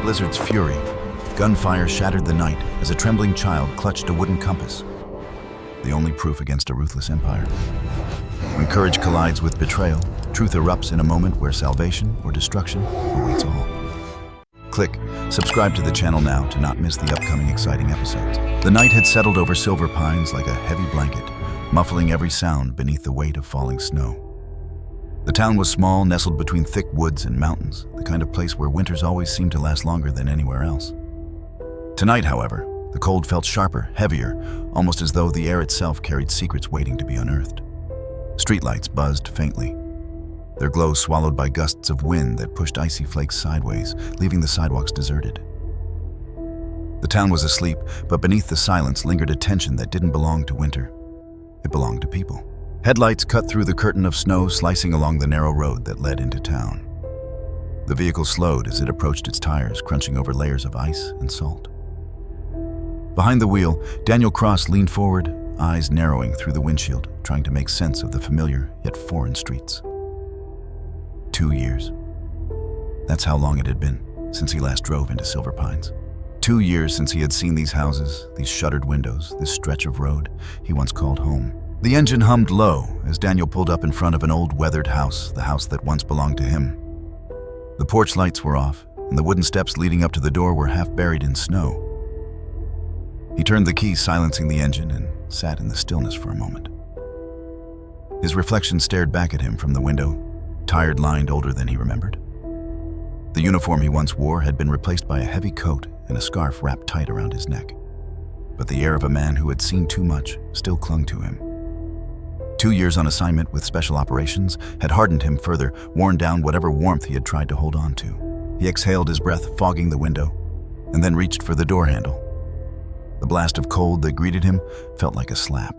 blizzard's fury, gunfire shattered the night as a trembling child clutched a wooden compass, the only proof against a ruthless empire. When courage collides with betrayal, truth erupts in a moment where salvation or destruction awaits all. Click subscribe to the channel now to not miss the upcoming exciting episodes. The night had settled over Silver Pines like a heavy blanket, muffling every sound beneath the weight of falling snow. The town was small, nestled between thick woods and mountains, the kind of place where winters always seem to last longer than anywhere else. Tonight, however, the cold felt sharper, heavier, almost as though the air itself carried secrets waiting to be unearthed. Streetlights buzzed faintly, their glow swallowed by gusts of wind that pushed icy flakes sideways, leaving the sidewalks deserted. The town was asleep, but beneath the silence lingered a tension that didn't belong to winter. It belonged to people. Headlights cut through the curtain of snow, slicing along the narrow road that led into town. The vehicle slowed as it approached its tires, crunching over layers of ice and salt. Behind the wheel, Daniel Cross leaned forward, eyes narrowing through the windshield, trying to make sense of the familiar yet foreign streets. 2 years. That's how long it had been since he last drove into Silver Pines. 2 years since he had seen these houses, these shuttered windows, this stretch of road he once called home. The engine hummed low as Daniel pulled up in front of an old weathered house, the house that once belonged to him. The porch lights were off, and the wooden steps leading up to the door were half buried in snow. He turned the key, silencing the engine, and sat in the stillness for a moment. His reflection stared back at him from the window, tired-lined, older than he remembered. The uniform he once wore had been replaced by a heavy coat and a scarf wrapped tight around his neck. But the air of a man who had seen too much still clung to him. 2 years on assignment with special operations had hardened him further, worn down whatever warmth he had tried to hold on to. He exhaled his breath, fogging the window, and then reached for the door handle. The blast of cold that greeted him felt like a slap.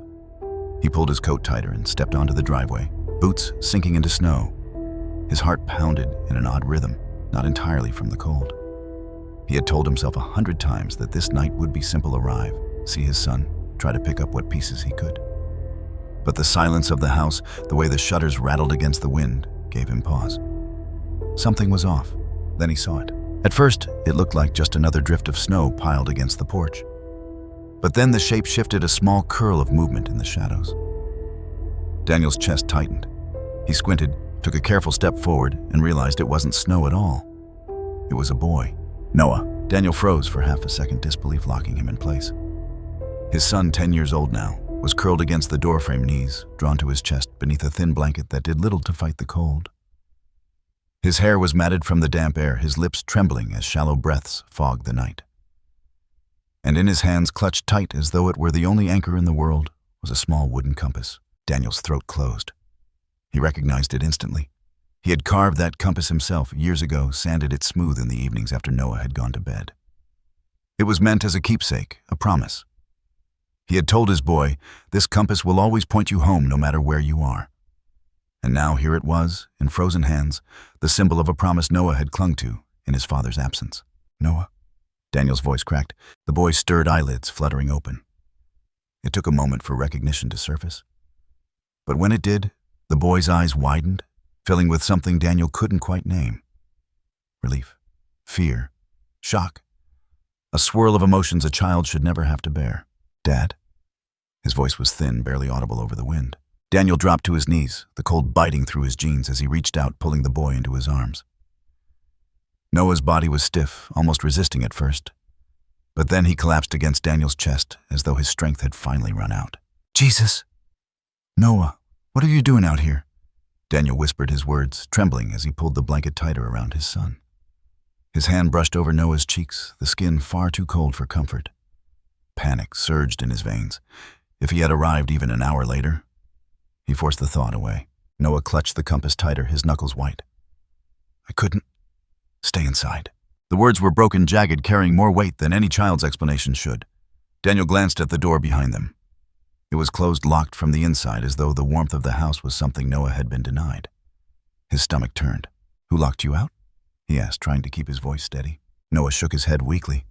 He pulled his coat tighter and stepped onto the driveway, boots sinking into snow. His heart pounded in an odd rhythm, not entirely from the cold. He had told himself 100 times that this night would be simple: arrive, see his son, try to pick up what pieces he could. But the silence of the house, the way the shutters rattled against the wind, gave him pause. Something was off. Then he saw it. At first, it looked like just another drift of snow piled against the porch. But then the shape shifted, a small curl of movement in the shadows. Daniel's chest tightened. He squinted, took a careful step forward, and realized it wasn't snow at all. It was a boy. Noah. Daniel froze for half a second, disbelief locking him in place. His son, 10 years old now, was curled against the doorframe, knees drawn to his chest beneath a thin blanket that did little to fight the cold. His hair was matted from the damp air, his lips trembling as shallow breaths fogged the night. And in his hands, clutched tight as though it were the only anchor in the world, was a small wooden compass. Daniel's throat closed. He recognized it instantly. He had carved that compass himself years ago, sanded it smooth in the evenings after Noah had gone to bed. It was meant as a keepsake, a promise. He had told his boy, "This compass will always point you home no matter where you are." And now here it was, in frozen hands, the symbol of a promise Noah had clung to in his father's absence. "Noah?" Daniel's voice cracked, the boy's stirred eyelids fluttering open. It took a moment for recognition to surface. But when it did, the boy's eyes widened, filling with something Daniel couldn't quite name. Relief, fear, shock, a swirl of emotions a child should never have to bear. "Dad?" His voice was thin, barely audible over the wind. Daniel dropped to his knees, the cold biting through his jeans as he reached out, pulling the boy into his arms. Noah's body was stiff, almost resisting at first. But then he collapsed against Daniel's chest, as though his strength had finally run out. "Jesus!" "Noah, what are you doing out here?" Daniel whispered his words, trembling as he pulled the blanket tighter around his son. His hand brushed over Noah's cheeks, the skin far too cold for comfort. Panic surged in his veins. If he had arrived even an hour later. He forced the thought away. Noah clutched the compass tighter, his knuckles white. "I couldn't. Stay inside." The words were broken, jagged, carrying more weight than any child's explanation should. Daniel glanced at the door behind them. It was closed, locked from the inside, as though the warmth of the house was something Noah had been denied. His stomach turned. "Who locked you out?" he asked, trying to keep his voice steady. Noah shook his head weakly.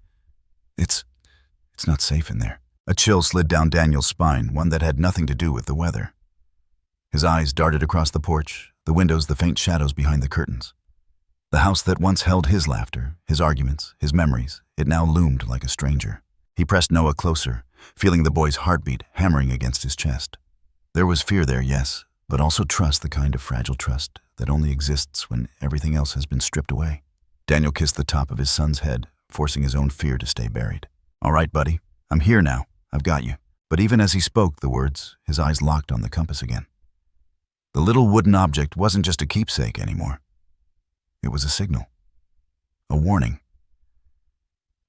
It's not safe in there." A chill slid down Daniel's spine, one that had nothing to do with the weather. His eyes darted across the porch, the windows, the faint shadows behind the curtains. The house that once held his laughter, his arguments, his memories, it now loomed like a stranger. He pressed Noah closer, feeling the boy's heartbeat hammering against his chest. There was fear there, yes, but also trust, the kind of fragile trust that only exists when everything else has been stripped away. Daniel kissed the top of his son's head, forcing his own fear to stay buried. "All right, buddy, I'm here now. I've got you." But even as he spoke the words, his eyes locked on the compass again. The little wooden object wasn't just a keepsake anymore. It was a signal. A warning.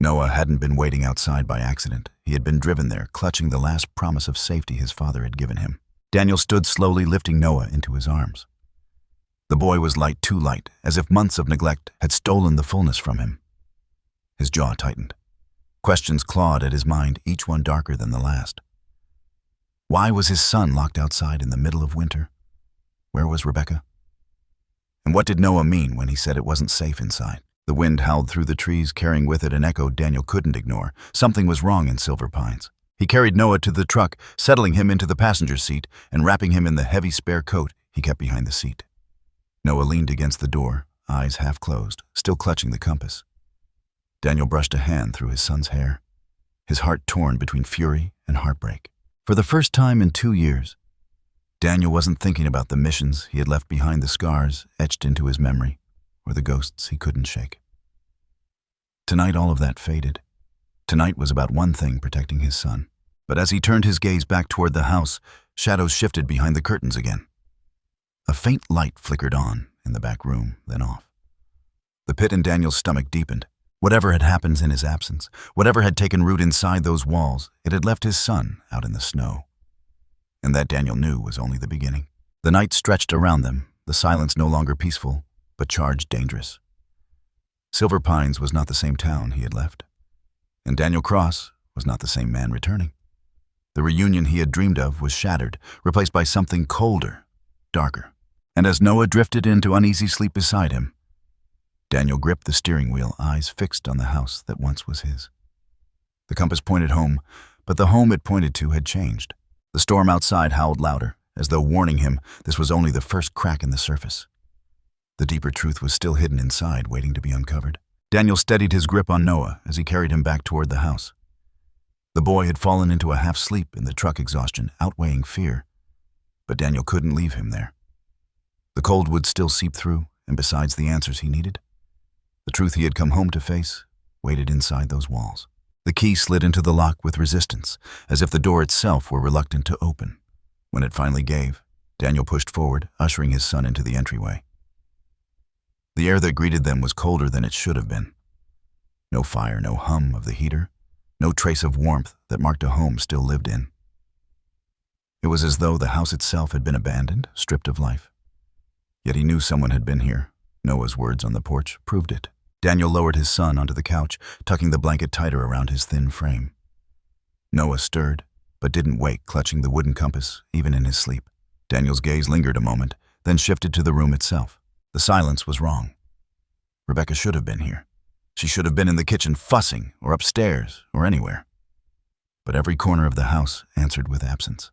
Noah hadn't been waiting outside by accident. He had been driven there, clutching the last promise of safety his father had given him. Daniel stood slowly, lifting Noah into his arms. The boy was light, too light, as if months of neglect had stolen the fullness from him. His jaw tightened. Questions clawed at his mind, each one darker than the last. Why was his son locked outside in the middle of winter? Where was Rebecca? And what did Noah mean when he said it wasn't safe inside? The wind howled through the trees, carrying with it an echo Daniel couldn't ignore. Something was wrong in Silver Pines. He carried Noah to the truck, settling him into the passenger seat and wrapping him in the heavy spare coat he kept behind the seat. Noah leaned against the door, eyes half closed, still clutching the compass. Daniel brushed a hand through his son's hair, his heart torn between fury and heartbreak. For the first time in 2 years, Daniel wasn't thinking about the missions he had left behind, the scars etched into his memory, or the ghosts he couldn't shake. Tonight all of that faded. Tonight was about one thing: protecting his son. But as he turned his gaze back toward the house, shadows shifted behind the curtains again. A faint light flickered on in the back room, then off. The pit in Daniel's stomach deepened. Whatever had happened in his absence, whatever had taken root inside those walls, it had left his son out in the snow. And that, Daniel knew, was only the beginning. The night stretched around them, the silence no longer peaceful, but charged dangerous. Silver Pines was not the same town he had left, and Daniel Cross was not the same man returning. The reunion he had dreamed of was shattered, replaced by something colder, darker. And as Noah drifted into uneasy sleep beside him, Daniel gripped the steering wheel, eyes fixed on the house that once was his. The compass pointed home, but the home it pointed to had changed. The storm outside howled louder, as though warning him this was only the first crack in the surface. The deeper truth was still hidden inside, waiting to be uncovered. Daniel steadied his grip on Noah as he carried him back toward the house. The boy had fallen into a half-sleep in the truck, exhaustion outweighing fear, but Daniel couldn't leave him there. The cold would still seep through, and besides the answers he needed, the truth he had come home to face waited inside those walls. The key slid into the lock with resistance, as if the door itself were reluctant to open. When it finally gave, Daniel pushed forward, ushering his son into the entryway. The air that greeted them was colder than it should have been. No fire, no hum of the heater, no trace of warmth that marked a home still lived in. It was as though the house itself had been abandoned, stripped of life. Yet he knew someone had been here. Noah's words on the porch proved it. Daniel lowered his son onto the couch, tucking the blanket tighter around his thin frame. Noah stirred, but didn't wake, clutching the wooden compass, even in his sleep. Daniel's gaze lingered a moment, then shifted to the room itself. The silence was wrong. Rebecca should have been here. She should have been in the kitchen fussing, or upstairs, or anywhere. But every corner of the house answered with absence.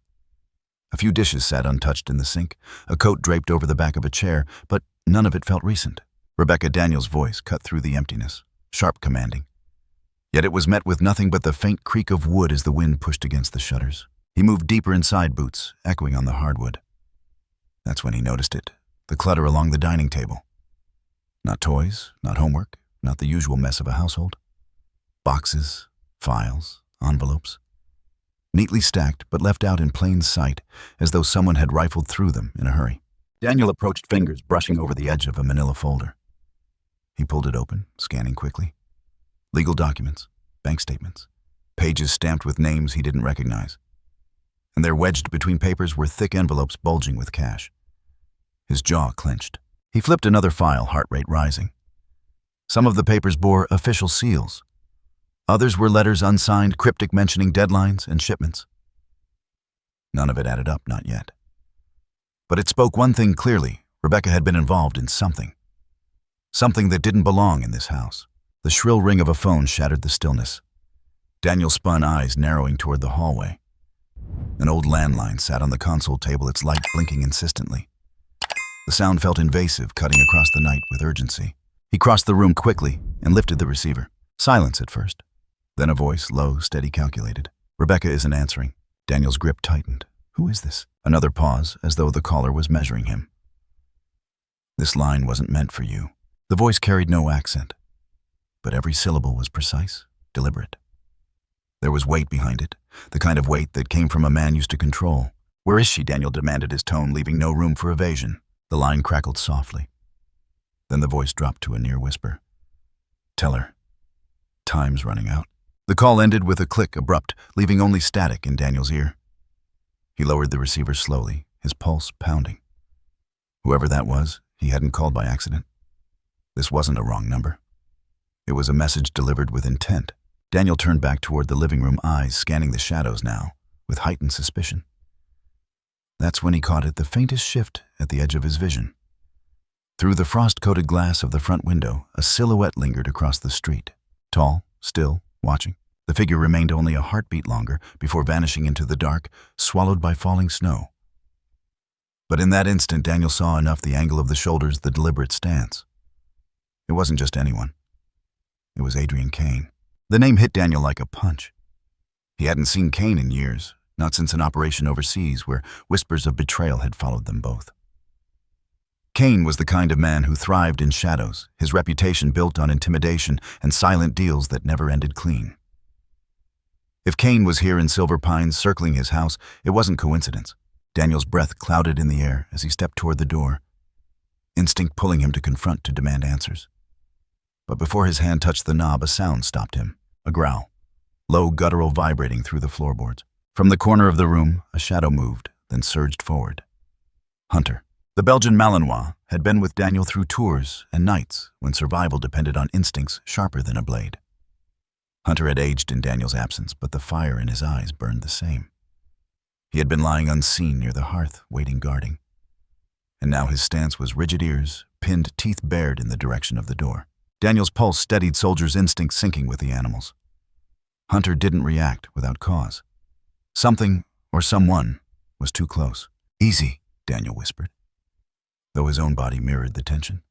A few dishes sat untouched in the sink, a coat draped over the back of a chair, but none of it felt recent. Rebecca Daniel's voice cut through the emptiness, sharp, commanding. Yet it was met with nothing but the faint creak of wood as the wind pushed against the shutters. He moved deeper inside, boots echoing on the hardwood. That's when he noticed it, the clutter along the dining table. Not toys, not homework, not the usual mess of a household. Boxes, files, envelopes. Neatly stacked, but left out in plain sight, as though someone had rifled through them in a hurry. Daniel approached, fingers brushing over the edge of a manila folder. He pulled it open, scanning quickly. Legal documents, bank statements, pages stamped with names he didn't recognize. And there, wedged between papers, were thick envelopes bulging with cash. His jaw clenched. He flipped another file, heart rate rising. Some of the papers bore official seals. Others were letters unsigned, cryptic, mentioning deadlines and shipments. None of it added up, not yet. But it spoke one thing clearly: Rebecca had been involved in something. Something that didn't belong in this house. The shrill ring of a phone shattered the stillness. Daniel spun, eyes narrowing toward the hallway. An old landline sat on the console table, its light blinking insistently. The sound felt invasive, cutting across the night with urgency. He crossed the room quickly and lifted the receiver. Silence at first. Then a voice, low, steady, calculated. "Rebecca isn't answering." Daniel's grip tightened. "Who is this?" Another pause, as though the caller was measuring him. "This line wasn't meant for you." The voice carried no accent, but every syllable was precise, deliberate. There was weight behind it, the kind of weight that came from a man used to control. "Where is she?" Daniel demanded, his tone leaving no room for evasion. The line crackled softly. Then the voice dropped to a near whisper. "Tell her. Time's running out." The call ended with a click, abrupt, leaving only static in Daniel's ear. He lowered the receiver slowly, his pulse pounding. Whoever that was, he hadn't called by accident. This wasn't a wrong number. It was a message delivered with intent. Daniel turned back toward the living room, eyes scanning the shadows now, with heightened suspicion. That's when he caught it, the faintest shift at the edge of his vision. Through the frost-coated glass of the front window, a silhouette lingered across the street. Tall, still, watching. The figure remained only a heartbeat longer before vanishing into the dark, swallowed by falling snow. But in that instant, Daniel saw enough: the angle of the shoulders, the deliberate stance. It wasn't just anyone. It was Adrian Kane. The name hit Daniel like a punch. He hadn't seen Kane in years, not since an operation overseas where whispers of betrayal had followed them both. Kane was the kind of man who thrived in shadows, his reputation built on intimidation and silent deals that never ended clean. If Kane was here in Silver Pines circling his house, it wasn't coincidence. Daniel's breath clouded in the air as he stepped toward the door, instinct pulling him to confront, to demand answers. But before his hand touched the knob, a sound stopped him. A growl, low, guttural, vibrating through the floorboards. From the corner of the room, a shadow moved, then surged forward. Hunter. The Belgian Malinois had been with Daniel through tours and nights when survival depended on instincts sharper than a blade. Hunter had aged in Daniel's absence, but the fire in his eyes burned the same. He had been lying unseen near the hearth, waiting, guarding. And now his stance was rigid, ears pinned, teeth bared in the direction of the door. Daniel's pulse steadied, soldier's instinct syncing with the animal's. Hunter didn't react without cause. Something, or someone, was too close. "Easy," Daniel whispered, though his own body mirrored the tension.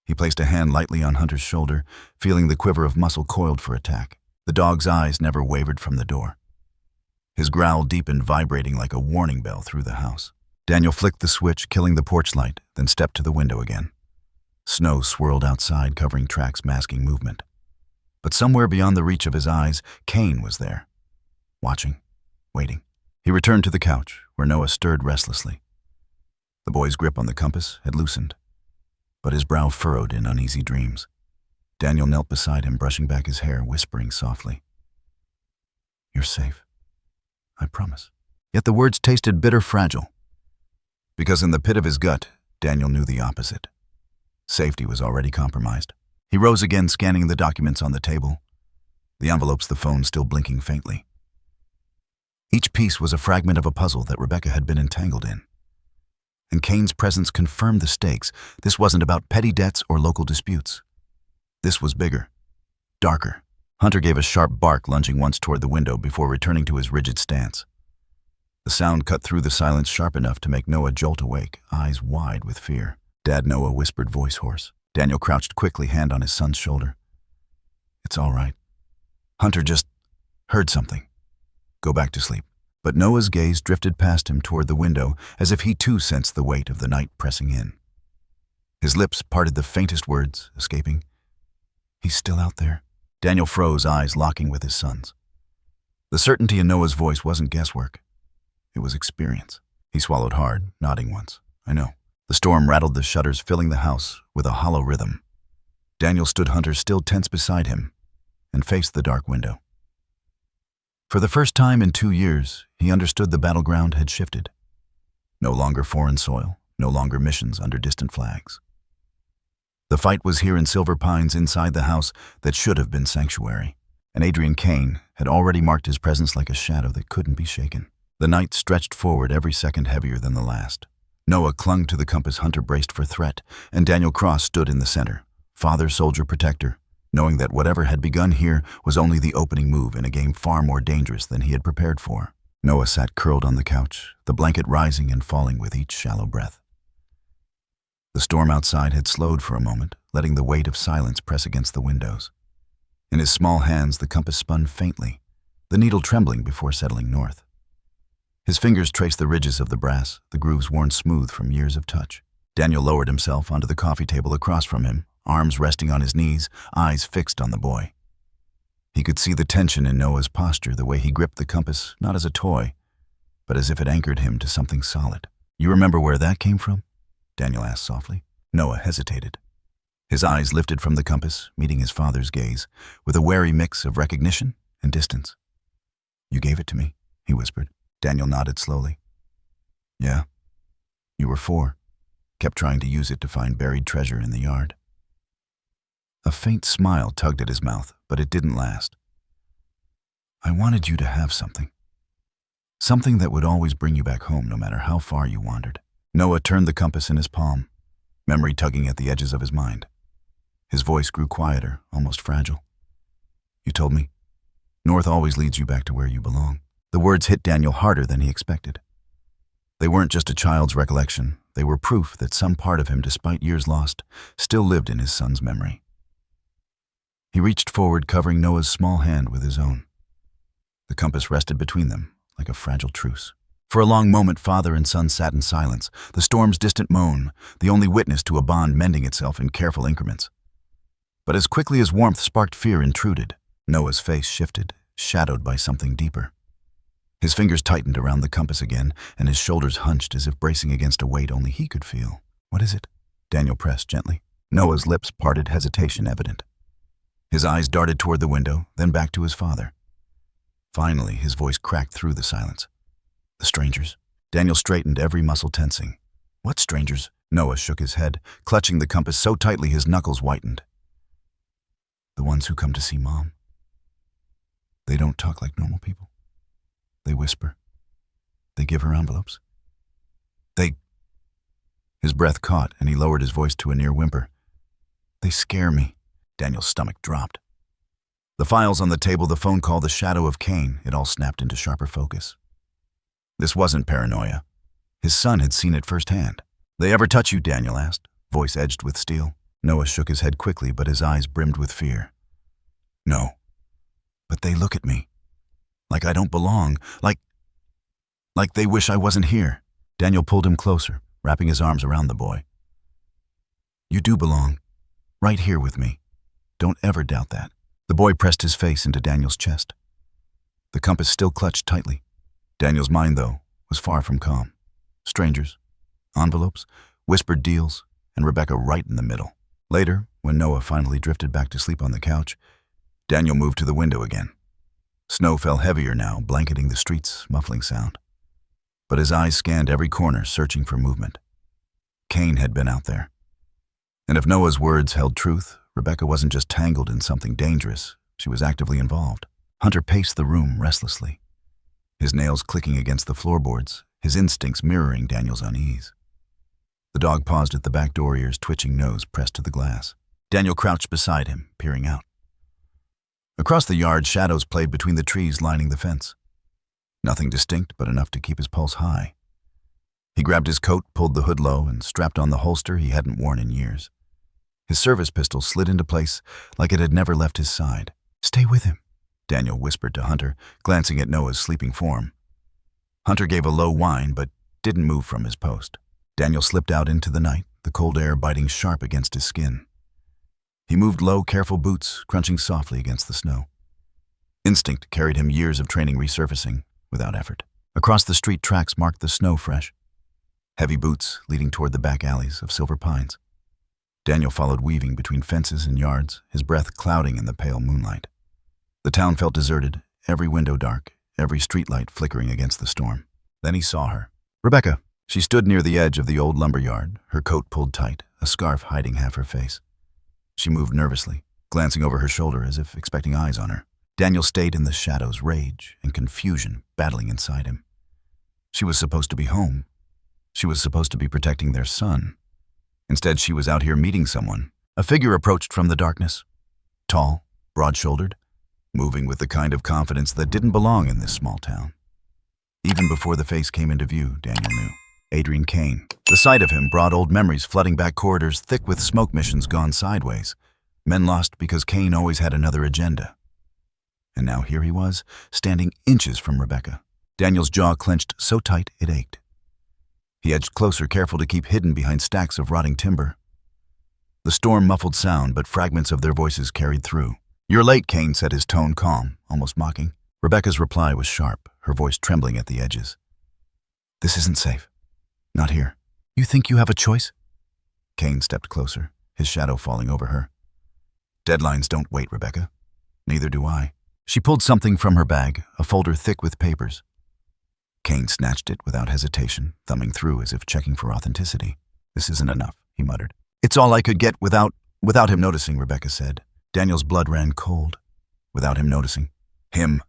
He placed a hand lightly on Hunter's shoulder, feeling the quiver of muscle coiled for attack. The dog's eyes never wavered from the door. His growl deepened, vibrating like a warning bell through the house. Daniel flicked the switch, killing the porch light, then stepped to the window again. Snow swirled outside, covering tracks, masking movement. But somewhere beyond the reach of his eyes, Kane was there, watching, waiting. He returned to the couch, where Noah stirred restlessly. The boy's grip on the compass had loosened, but his brow furrowed in uneasy dreams. Daniel knelt beside him, brushing back his hair, whispering softly, "You're safe. I promise." Yet the words tasted bitter, fragile. Because in the pit of his gut, Daniel knew the opposite. Safety was already compromised. He rose again, scanning the documents on the table, the envelopes, the phone still blinking faintly. Each piece was a fragment of a puzzle that Rebecca had been entangled in. And Kane's presence confirmed the stakes. This wasn't about petty debts or local disputes. This was bigger, darker. Hunter gave a sharp bark, lunging once toward the window before returning to his rigid stance. The sound cut through the silence sharp enough to make Noah jolt awake, eyes wide with fear. "Dad," Noah whispered, voice hoarse. Daniel crouched quickly, hand on his son's shoulder. "It's all right. Hunter just heard something. Go back to sleep." But Noah's gaze drifted past him toward the window, as if he too sensed the weight of the night pressing in. His lips parted, the faintest words escaping. "He's still out there." Daniel froze, eyes locking with his son's. The certainty in Noah's voice wasn't guesswork. It was experience. He swallowed hard, nodding once. "I know." The storm rattled the shutters, filling the house with a hollow rhythm. Daniel stood, Hunter still tense beside him, and faced the dark window. For the first time in 2 years, he understood the battleground had shifted. No longer foreign soil, no longer missions under distant flags. The fight was here in Silver Pines, inside the house that should have been sanctuary. And Adrian Kane had already marked his presence like a shadow that couldn't be shaken. The night stretched forward, every second heavier than the last. Noah clung to the compass, Hunter braced for threat, and Daniel Cross stood in the center, father, soldier, protector, knowing that whatever had begun here was only the opening move in a game far more dangerous than he had prepared for. Noah sat curled on the couch, the blanket rising and falling with each shallow breath. The storm outside had slowed for a moment, letting the weight of silence press against the windows. In his small hands, the compass spun faintly, the needle trembling before settling north. His fingers traced the ridges of the brass, the grooves worn smooth from years of touch. Daniel lowered himself onto the coffee table across from him, arms resting on his knees, eyes fixed on the boy. He could see the tension in Noah's posture, the way he gripped the compass, not as a toy, but as if it anchored him to something solid. "You remember where that came from?" Daniel asked softly. Noah hesitated. His eyes lifted from the compass, meeting his father's gaze, with a wary mix of recognition and distance. "You gave it to me," he whispered. Daniel nodded slowly. "Yeah. You were 4. Kept trying to use it to find buried treasure in the yard." A faint smile tugged at his mouth, but it didn't last. "I wanted you to have something. Something that would always bring you back home no matter how far you wandered." Noah turned the compass in his palm, memory tugging at the edges of his mind. His voice grew quieter, almost fragile. "You told me, north always leads you back to where you belong." The words hit Daniel harder than he expected. They weren't just a child's recollection. They were proof that some part of him, despite years lost, still lived in his son's memory. He reached forward, covering Noah's small hand with his own. The compass rested between them, like a fragile truce. For a long moment, father and son sat in silence, the storm's distant moan, the only witness to a bond mending itself in careful increments. But as quickly as warmth sparked, fear intruded. Noah's face shifted, shadowed by something deeper. His fingers tightened around the compass again, and his shoulders hunched as if bracing against a weight only he could feel. "What is it?" Daniel pressed gently. Noah's lips parted, hesitation evident. His eyes darted toward the window, then back to his father. Finally, his voice cracked through the silence. "The strangers." Daniel straightened, every muscle tensing. "What strangers?" Noah shook his head, clutching the compass so tightly his knuckles whitened. "The ones who come to see Mom. They don't talk like normal people. They whisper. They give her envelopes. They—" His breath caught, and he lowered his voice to a near whimper. "They scare me." Daniel's stomach dropped. The files on the table, the phone call, the shadow of Cain, it all snapped into sharper focus. This wasn't paranoia. His son had seen it firsthand. "They ever touch you?" Daniel asked, voice edged with steel. Noah shook his head quickly, but his eyes brimmed with fear. "No. But they look at me. Like I don't belong. Like they wish I wasn't here." Daniel pulled him closer, wrapping his arms around the boy. "You do belong. Right here with me. Don't ever doubt that." The boy pressed his face into Daniel's chest. The compass still clutched tightly. Daniel's mind, though, was far from calm. Strangers, envelopes, whispered deals, and Rebecca right in the middle. Later, when Noah finally drifted back to sleep on the couch, Daniel moved to the window again. Snow fell heavier now, blanketing the street's muffling sound. But his eyes scanned every corner, searching for movement. Cain had been out there. And if Noah's words held truth, Rebecca wasn't just tangled in something dangerous, she was actively involved. Hunter paced the room restlessly, his nails clicking against the floorboards, his instincts mirroring Daniel's unease. The dog paused at the back door, ears twitching, nose pressed to the glass. Daniel crouched beside him, peering out. Across the yard, shadows played between the trees lining the fence. Nothing distinct, but enough to keep his pulse high. He grabbed his coat, pulled the hood low, and strapped on the holster he hadn't worn in years. His service pistol slid into place like it had never left his side. "Stay with him," Daniel whispered to Hunter, glancing at Noah's sleeping form. Hunter gave a low whine, but didn't move from his post. Daniel slipped out into the night, the cold air biting sharp against his skin. He moved low, careful boots, crunching softly against the snow. Instinct carried him, years of training resurfacing, without effort. Across the street, tracks marked the snow fresh. Heavy boots leading toward the back alleys of Silver Pines. Daniel followed, weaving between fences and yards, his breath clouding in the pale moonlight. The town felt deserted, every window dark, every streetlight flickering against the storm. Then he saw her. Rebecca. She stood near the edge of the old lumber yard, her coat pulled tight, a scarf hiding half her face. She moved nervously, glancing over her shoulder as if expecting eyes on her. Daniel stayed in the shadows, rage and confusion battling inside him. She was supposed to be home. She was supposed to be protecting their son. Instead, she was out here meeting someone. A figure approached from the darkness. Tall, broad-shouldered, moving with the kind of confidence that didn't belong in this small town. Even before the face came into view, Daniel knew. Adrian Kane. The sight of him brought old memories flooding back corridors thick with smoke missions gone sideways. Men lost because Kane always had another agenda. And now here he was, standing inches from Rebecca. Daniel's jaw clenched so tight it ached. He edged closer, careful to keep hidden behind stacks of rotting timber. The storm muffled sound, but fragments of their voices carried through. "You're late," Kane said, his tone calm, almost mocking. Rebecca's reply was sharp, her voice trembling at the edges. "This isn't safe. Not here. You think you have a choice?" Kane stepped closer, his shadow falling over her. "Deadlines don't wait, Rebecca. Neither do I." She pulled something from her bag, a folder thick with papers. Kane snatched it without hesitation, thumbing through as if checking for authenticity. "This isn't enough," he muttered. "It's all I could get without him noticing," Rebecca said. Daniel's blood ran cold. Without him noticing. Him.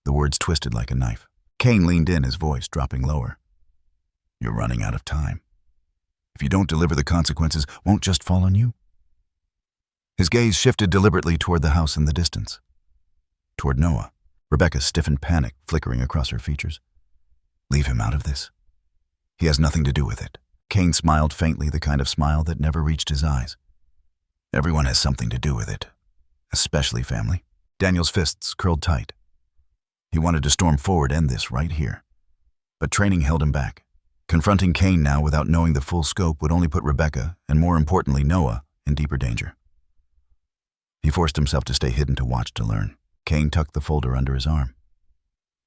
The words twisted like a knife. Kane leaned in, his voice dropping lower. "You're running out of time. If you don't deliver, the consequences won't just fall on you." His gaze shifted deliberately toward the house in the distance. Toward Noah. Rebecca's stiffened panic flickering across her features. "Leave him out of this. He has nothing to do with it." Kane smiled faintly, the kind of smile that never reached his eyes. "Everyone has something to do with it. Especially family." Daniel's fists curled tight. He wanted to storm forward, end this right here. But training held him back. Confronting Kane now without knowing the full scope would only put Rebecca, and more importantly Noah, in deeper danger. He forced himself to stay hidden, to watch, to learn. Kane tucked the folder under his arm.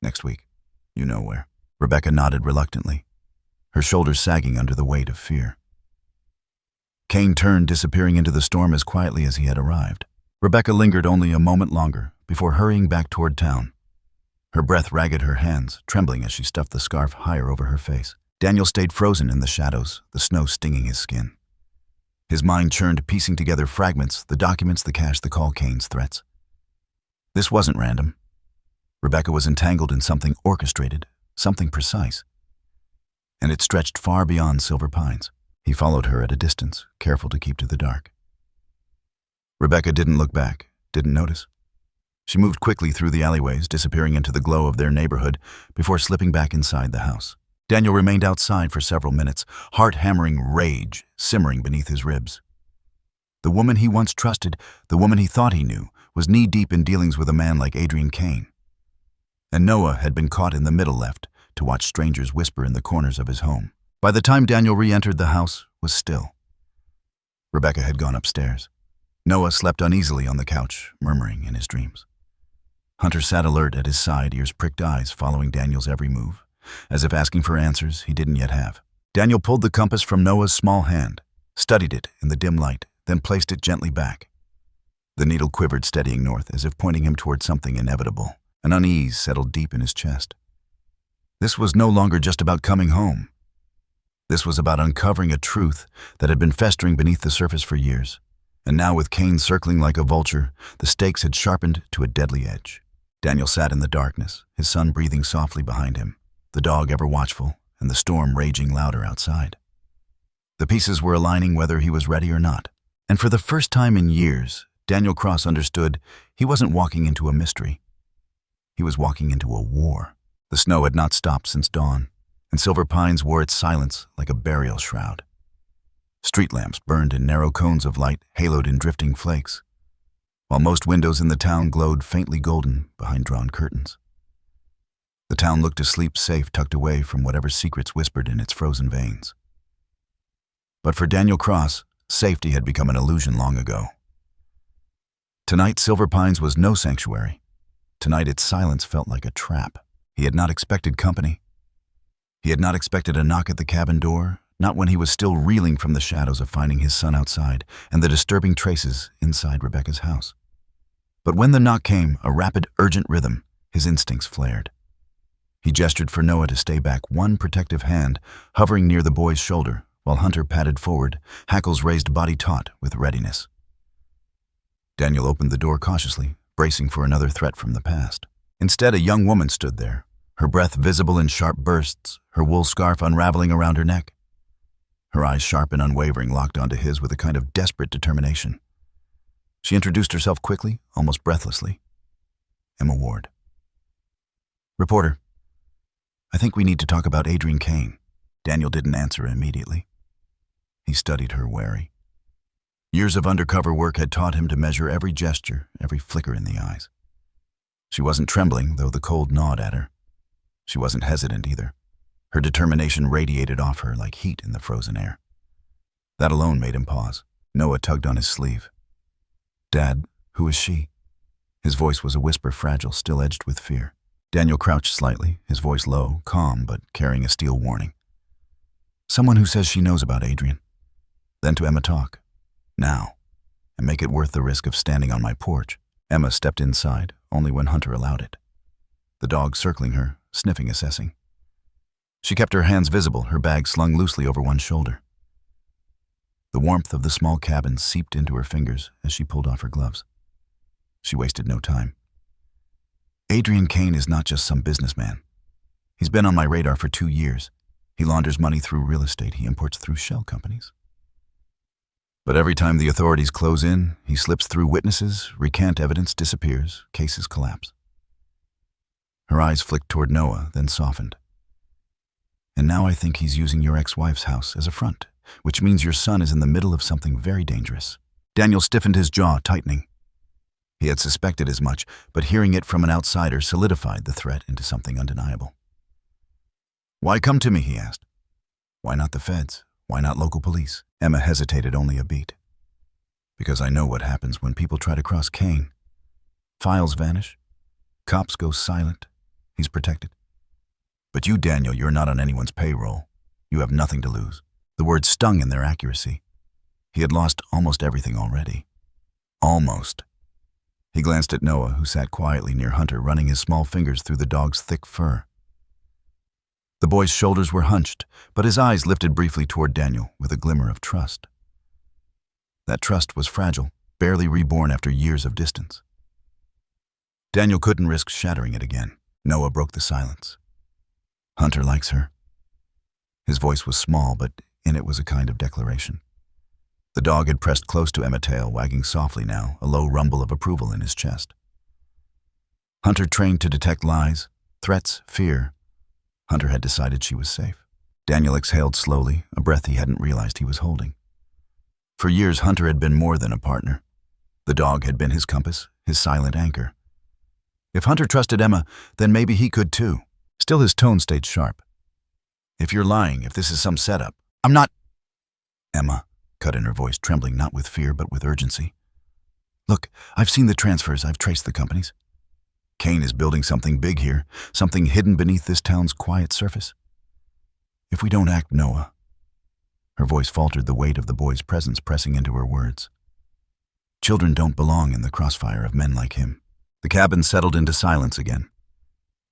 "Next week. You know where." Rebecca nodded reluctantly, her shoulders sagging under the weight of fear. Kane turned, disappearing into the storm as quietly as he had arrived. Rebecca lingered only a moment longer before hurrying back toward town. Her breath ragged, her hands trembling as she stuffed the scarf higher over her face. Daniel stayed frozen in the shadows, the snow stinging his skin. His mind churned, piecing together fragments, the documents, the cash, the call, Kane's threats. This wasn't random. Rebecca was entangled in something orchestrated, something precise. And it stretched far beyond Silver Pines. He followed her at a distance, careful to keep to the dark. Rebecca didn't look back, didn't notice. She moved quickly through the alleyways, disappearing into the glow of their neighborhood before slipping back inside the house. Daniel remained outside for several minutes, heart-hammering rage simmering beneath his ribs. The woman he once trusted, the woman he thought he knew, was knee-deep in dealings with a man like Adrian Kane. And Noah had been caught in the middle left to watch strangers whisper in the corners of his home. By the time Daniel re-entered, the house was still. Rebecca had gone upstairs. Noah slept uneasily on the couch, murmuring in his dreams. Hunter sat alert at his side, ears pricked, eyes following Daniel's every move, as if asking for answers he didn't yet have. Daniel pulled the compass from Noah's small hand, studied it in the dim light, then placed it gently back. The needle quivered, steadying north, as if pointing him toward something inevitable. An unease settled deep in his chest. This was no longer just about coming home. This was about uncovering a truth that had been festering beneath the surface for years. And now, with Kane circling like a vulture, the stakes had sharpened to a deadly edge. Daniel sat in the darkness, his son breathing softly behind him, the dog ever watchful, and the storm raging louder outside. The pieces were aligning whether he was ready or not. And for the first time in years, Daniel Cross understood he wasn't walking into a mystery. He was walking into a war. The snow had not stopped since dawn, and Silver Pines wore its silence like a burial shroud. Street lamps burned in narrow cones of light, haloed in drifting flakes, while most windows in the town glowed faintly golden behind drawn curtains. The town looked asleep, safe, tucked away from whatever secrets whispered in its frozen veins. But for Daniel Cross, safety had become an illusion long ago. Tonight, Silver Pines was no sanctuary. Tonight, its silence felt like a trap. He had not expected company. He had not expected a knock at the cabin door, not when he was still reeling from the shadows of finding his son outside and the disturbing traces inside Rebecca's house. But when the knock came, a rapid, urgent rhythm, his instincts flared. He gestured for Noah to stay back, one protective hand hovering near the boy's shoulder, while Hunter padded forward, hackles raised, body taut with readiness. Daniel opened the door cautiously, bracing for another threat from the past. Instead, a young woman stood there, her breath visible in sharp bursts, her wool scarf unraveling around her neck. Her eyes, sharp and unwavering, locked onto his with a kind of desperate determination. She introduced herself quickly, almost breathlessly. Emma Ward. "Reporter." I think we need to talk about Adrian Kane. Daniel didn't answer immediately. He studied her wary. Years of undercover work had taught him to measure every gesture, every flicker in the eyes. She wasn't trembling, though the cold gnawed at her. She wasn't hesitant either. Her determination radiated off her like heat in the frozen air. That alone made him pause. Noah tugged on his sleeve. "Dad, who is she?" His voice was a whisper, fragile, still edged with fear. Daniel crouched slightly, his voice low, calm, but carrying a steel warning. "Someone who says she knows about Adrian." Then to Emma, "Talk. Now. And make it worth the risk of standing on my porch." Emma stepped inside, only when Hunter allowed it. The dog circling her, sniffing, assessing. She kept her hands visible, her bag slung loosely over one shoulder. The warmth of the small cabin seeped into her fingers as she pulled off her gloves. She wasted no time. "Adrian Kane is not just some businessman. He's been on my radar for 2 years. He launders money through real estate. He imports through shell companies. But every time the authorities close in, he slips through witnesses, recant evidence, disappears, cases collapse." Her eyes flicked toward Noah, then softened. "And now I think he's using your ex-wife's house as a front, which means your son is in the middle of something very dangerous." Daniel stiffened, his jaw tightening. He had suspected as much, but hearing it from an outsider solidified the threat into something undeniable. "Why come to me?" he asked. "Why not the feds? Why not local police?" Emma hesitated only a beat. "Because I know what happens when people try to cross Kane. Files vanish. Cops go silent. He's protected. But you, Daniel, you're not on anyone's payroll. You have nothing to lose." The words stung in their accuracy. He had lost almost everything already. Almost. He glanced at Noah, who sat quietly near Hunter, running his small fingers through the dog's thick fur. The boy's shoulders were hunched, but his eyes lifted briefly toward Daniel with a glimmer of trust. That trust was fragile, barely reborn after years of distance. Daniel couldn't risk shattering it again. Noah broke the silence. "Hunter likes her." His voice was small, but in it was a kind of declaration. The dog had pressed close to Emma's tail, wagging softly now, a low rumble of approval in his chest. Hunter trained to detect lies, threats, fear. Hunter had decided she was safe. Daniel exhaled slowly, a breath he hadn't realized he was holding. For years, Hunter had been more than a partner. The dog had been his compass, his silent anchor. If Hunter trusted Emma, then maybe he could too. Still, his tone stayed sharp. "If you're lying, if this is some setup, I'm not—" Emma cut in, her voice trembling not with fear but with urgency. "Look, I've seen the transfers, I've traced the companies. Kane is building something big here, something hidden beneath this town's quiet surface. If we don't act, Noah—" Her voice faltered, the weight of the boy's presence pressing into her words. "Children don't belong in the crossfire of men like him." The cabin settled into silence again,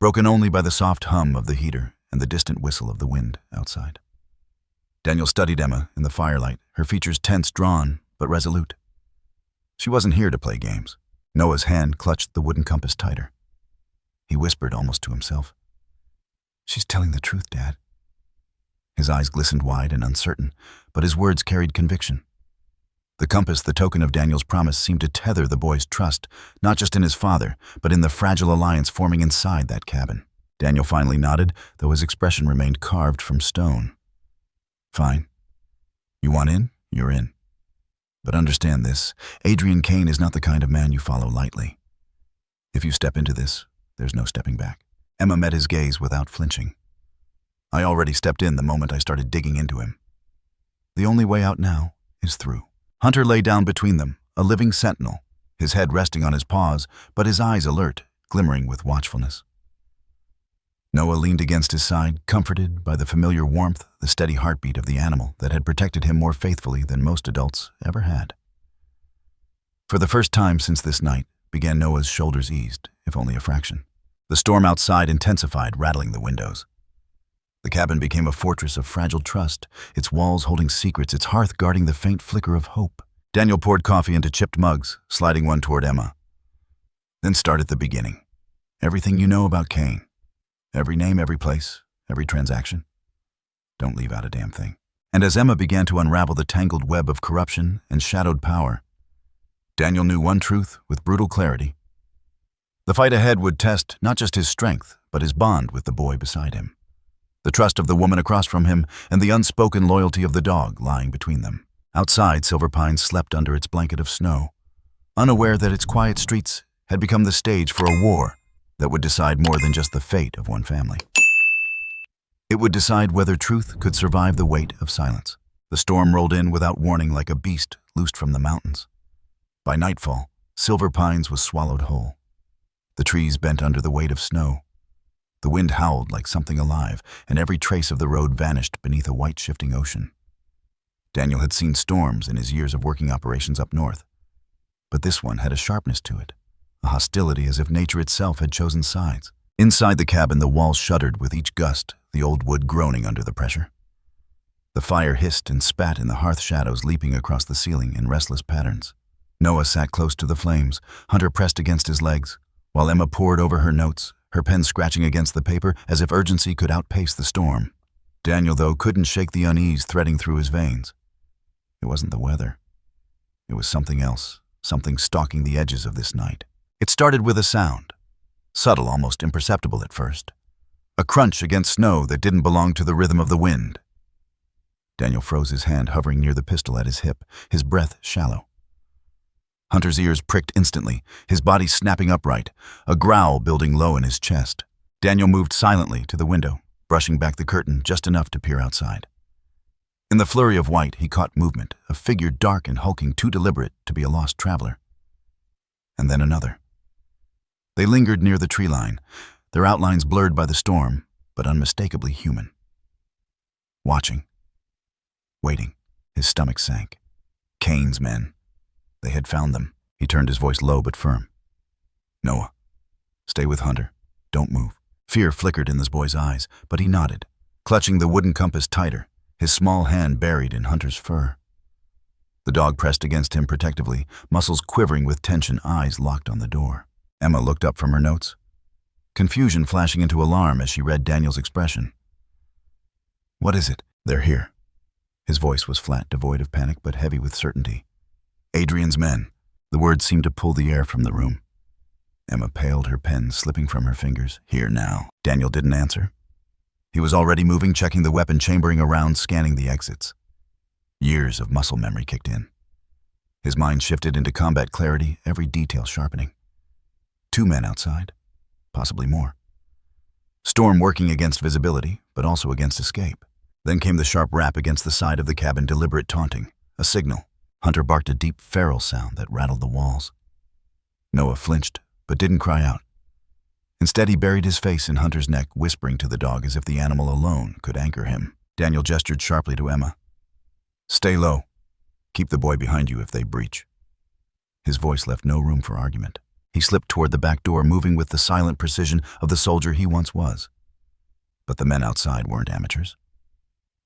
broken only by the soft hum of the heater and the distant whistle of the wind outside. Daniel studied Emma in the firelight, her features tense, drawn, but resolute. She wasn't here to play games. Noah's hand clutched the wooden compass tighter. He whispered almost to himself, "She's telling the truth, Dad." His eyes glistened wide and uncertain, but his words carried conviction. The compass, the token of Daniel's promise, seemed to tether the boy's trust, not just in his father, but in the fragile alliance forming inside that cabin. Daniel finally nodded, though his expression remained carved from stone. "Fine. You want in? You're in. But understand this, Adrian Kane is not the kind of man you follow lightly. If you step into this, there's no stepping back." Emma met his gaze without flinching. "I already stepped in the moment I started digging into him. The only way out now is through." Hunter lay down between them, a living sentinel, his head resting on his paws, but his eyes alert, glimmering with watchfulness. Noah leaned against his side, comforted by the familiar warmth, the steady heartbeat of the animal that had protected him more faithfully than most adults ever had. For the first time since this night, began Noah's shoulders eased, if only a fraction. The storm outside intensified, rattling the windows. The cabin became a fortress of fragile trust, its walls holding secrets, its hearth guarding the faint flicker of hope. Daniel poured coffee into chipped mugs, sliding one toward Emma. "Then start at the beginning. Everything you know about Kane. Every name, every place, every transaction. Don't leave out a damn thing." And as Emma began to unravel the tangled web of corruption and shadowed power, Daniel knew one truth with brutal clarity. The fight ahead would test not just his strength, but his bond with the boy beside him. the trust of the woman across from him and the unspoken loyalty of the dog lying between them. Outside, Silver Pines slept under its blanket of snow, unaware that its quiet streets had become the stage for a war that would decide more than just the fate of one family. It would decide whether truth could survive the weight of silence. The storm rolled in without warning like a beast loosed from the mountains. By nightfall, Silver Pines was swallowed whole. The trees bent under the weight of snow. The wind howled like something alive, and every trace of the road vanished beneath a white shifting ocean. Daniel had seen storms in his years of working operations up north, but this one had a sharpness to it, a hostility as if nature itself had chosen sides. Inside the cabin, the walls shuddered with each gust, the old wood groaning under the pressure. The fire hissed and spat in the hearth shadows, leaping across the ceiling in restless patterns. Noah sat close to the flames, Hunter pressed against his legs, while Emma pored over her notes, her pen scratching against the paper as if urgency could outpace the storm. Daniel, though, couldn't shake the unease threading through his veins. It wasn't the weather. It was something else, something stalking the edges of this night. It started with a sound, subtle, almost imperceptible at first. A crunch against snow that didn't belong to the rhythm of the wind. Daniel froze, his hand hovering near the pistol at his hip, his breath shallow. Hunter's ears pricked instantly, his body snapping upright, a growl building low in his chest. Daniel moved silently to the window, brushing back the curtain just enough to peer outside. In the flurry of white, he caught movement, a figure dark and hulking, too deliberate to be a lost traveler. And then another. They lingered near the tree line, their outlines blurred by the storm, but unmistakably human. Watching. Waiting. His stomach sank. Kane's men. They had found them. He turned his voice low but firm. Noah, stay with Hunter. Don't move. Fear flickered in this boy's eyes, but he nodded, clutching the wooden compass tighter, his small hand buried in Hunter's fur. The dog pressed against him protectively, muscles quivering with tension, eyes locked on the door. Emma looked up from her notes, confusion flashing into alarm as she read Daniel's expression. What is it? They're here. His voice was flat, devoid of panic, but heavy with certainty. Adrian's men. The words seemed to pull the air from the room. Emma paled, her pen slipping from her fingers. Here now. Daniel didn't answer. He was already moving, checking the weapon, chambering around, scanning the exits. Years of muscle memory kicked in. His mind shifted into combat clarity, every detail sharpening. 2 men outside, possibly more. Storm working against visibility, but also against escape. Then came the sharp rap against the side of the cabin, deliberate taunting, a signal. Hunter barked a deep feral sound that rattled the walls. Noah flinched, but didn't cry out. Instead, he buried his face in Hunter's neck, whispering to the dog as if the animal alone could anchor him. Daniel gestured sharply to Emma. Stay low. Keep the boy behind you if they breach. His voice left no room for argument. He slipped toward the back door, moving with the silent precision of the soldier he once was. But the men outside weren't amateurs.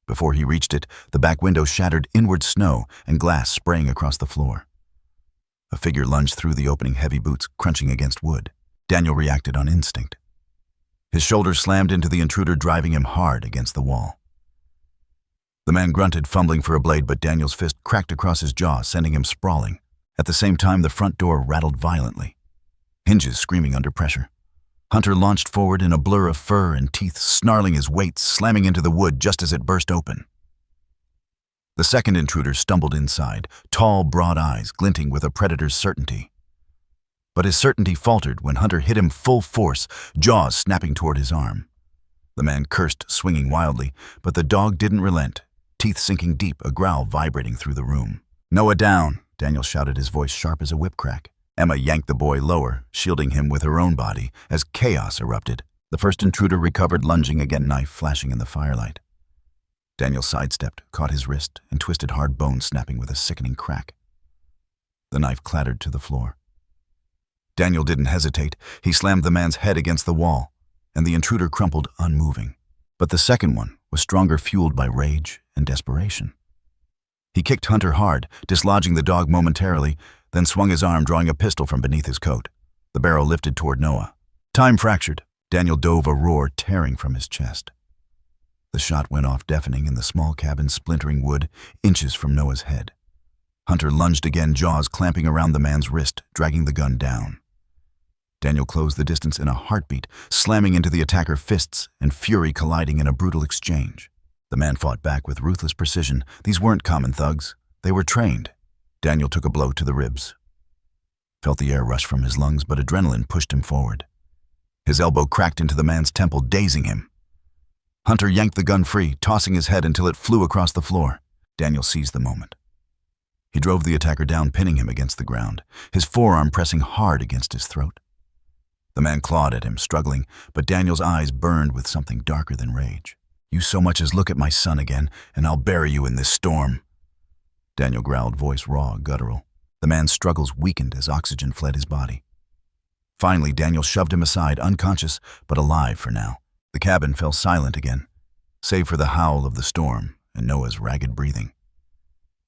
Before he reached it, the back window shattered inward, snow and glass spraying across the floor. A figure lunged through the opening, heavy boots crunching against wood. Daniel reacted on instinct. His shoulders slammed into the intruder, driving him hard against the wall. The man grunted, fumbling for a blade, but Daniel's fist cracked across his jaw, sending him sprawling. At the same time, the front door rattled violently, hinges screaming under pressure. Hunter launched forward in a blur of fur and teeth, snarling his weight, slamming into the wood just as it burst open. The second intruder stumbled inside, tall, broad eyes glinting with a predator's certainty. But his certainty faltered when Hunter hit him full force, jaws snapping toward his arm. The man cursed, swinging wildly, but the dog didn't relent, teeth sinking deep, a growl vibrating through the room. Noah down, Daniel shouted, his voice sharp as a whip crack. Emma yanked the boy lower, shielding him with her own body as chaos erupted. The first intruder recovered, lunging again, knife flashing in the firelight. Daniel sidestepped, caught his wrist, and twisted hard bone snapping with a sickening crack. The knife clattered to the floor. Daniel didn't hesitate. He slammed the man's head against the wall, and the intruder crumpled, unmoving. But the second one was stronger, fueled by rage and desperation. He kicked Hunter hard, dislodging the dog momentarily, then swung his arm, drawing a pistol from beneath his coat. The barrel lifted toward Noah. Time fractured. Daniel dove, a roar tearing from his chest. The shot went off, deafening in the small cabin, splintering wood, inches from Noah's head. Hunter lunged again, jaws clamping around the man's wrist, dragging the gun down. Daniel closed the distance in a heartbeat, slamming into the attacker, fists and fury colliding in a brutal exchange. The man fought back with ruthless precision. These weren't common thugs. They were trained. Daniel took a blow to the ribs. Felt the air rush from his lungs, but adrenaline pushed him forward. His elbow cracked into the man's temple, dazing him. Hunter yanked the gun free, tossing his head until it flew across the floor. Daniel seized the moment. He drove the attacker down, pinning him against the ground, his forearm pressing hard against his throat. The man clawed at him, struggling, but Daniel's eyes burned with something darker than rage. "You so much as look at my son again, and I'll bury you in this storm." Daniel growled, voice raw, guttural. The man's struggles weakened as oxygen fled his body. Finally, Daniel shoved him aside, unconscious, but alive for now. The cabin fell silent again, save for the howl of the storm and Noah's ragged breathing.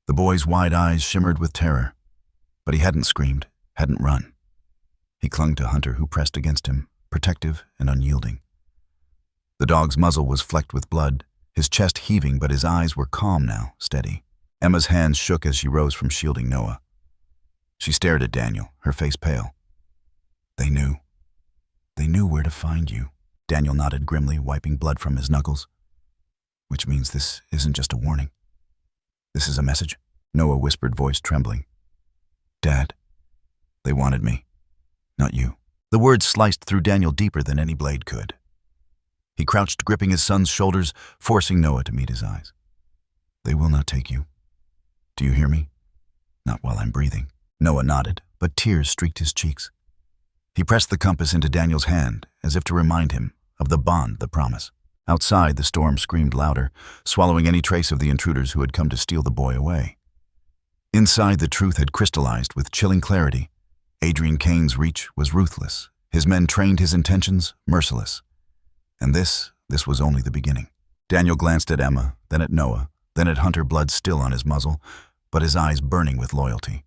The boy's wide eyes shimmered with terror, but he hadn't screamed, hadn't run. He clung to Hunter, who pressed against him, protective and unyielding. The dog's muzzle was flecked with blood, his chest heaving, but his eyes were calm now, steady. Emma's hands shook as she rose from shielding Noah. She stared at Daniel, her face pale. They knew. They knew where to find you. Daniel nodded grimly, wiping blood from his knuckles. Which means this isn't just a warning. This is a message? Noah whispered, voice trembling. Dad, they wanted me, not you. The words sliced through Daniel deeper than any blade could. He crouched, gripping his son's shoulders, forcing Noah to meet his eyes. They will not take you. Do you hear me? Not while I'm breathing. Noah nodded, but tears streaked his cheeks. He pressed the compass into Daniel's hand, as if to remind him of the bond, the promise. Outside, the storm screamed louder, swallowing any trace of the intruders who had come to steal the boy away. Inside, the truth had crystallized with chilling clarity. Adrian Kane's reach was ruthless. His men trained his intentions, merciless. And this was only the beginning. Daniel glanced at Emma, then at Noah, then at Hunter, blood still on his muzzle, but his eyes burning with loyalty.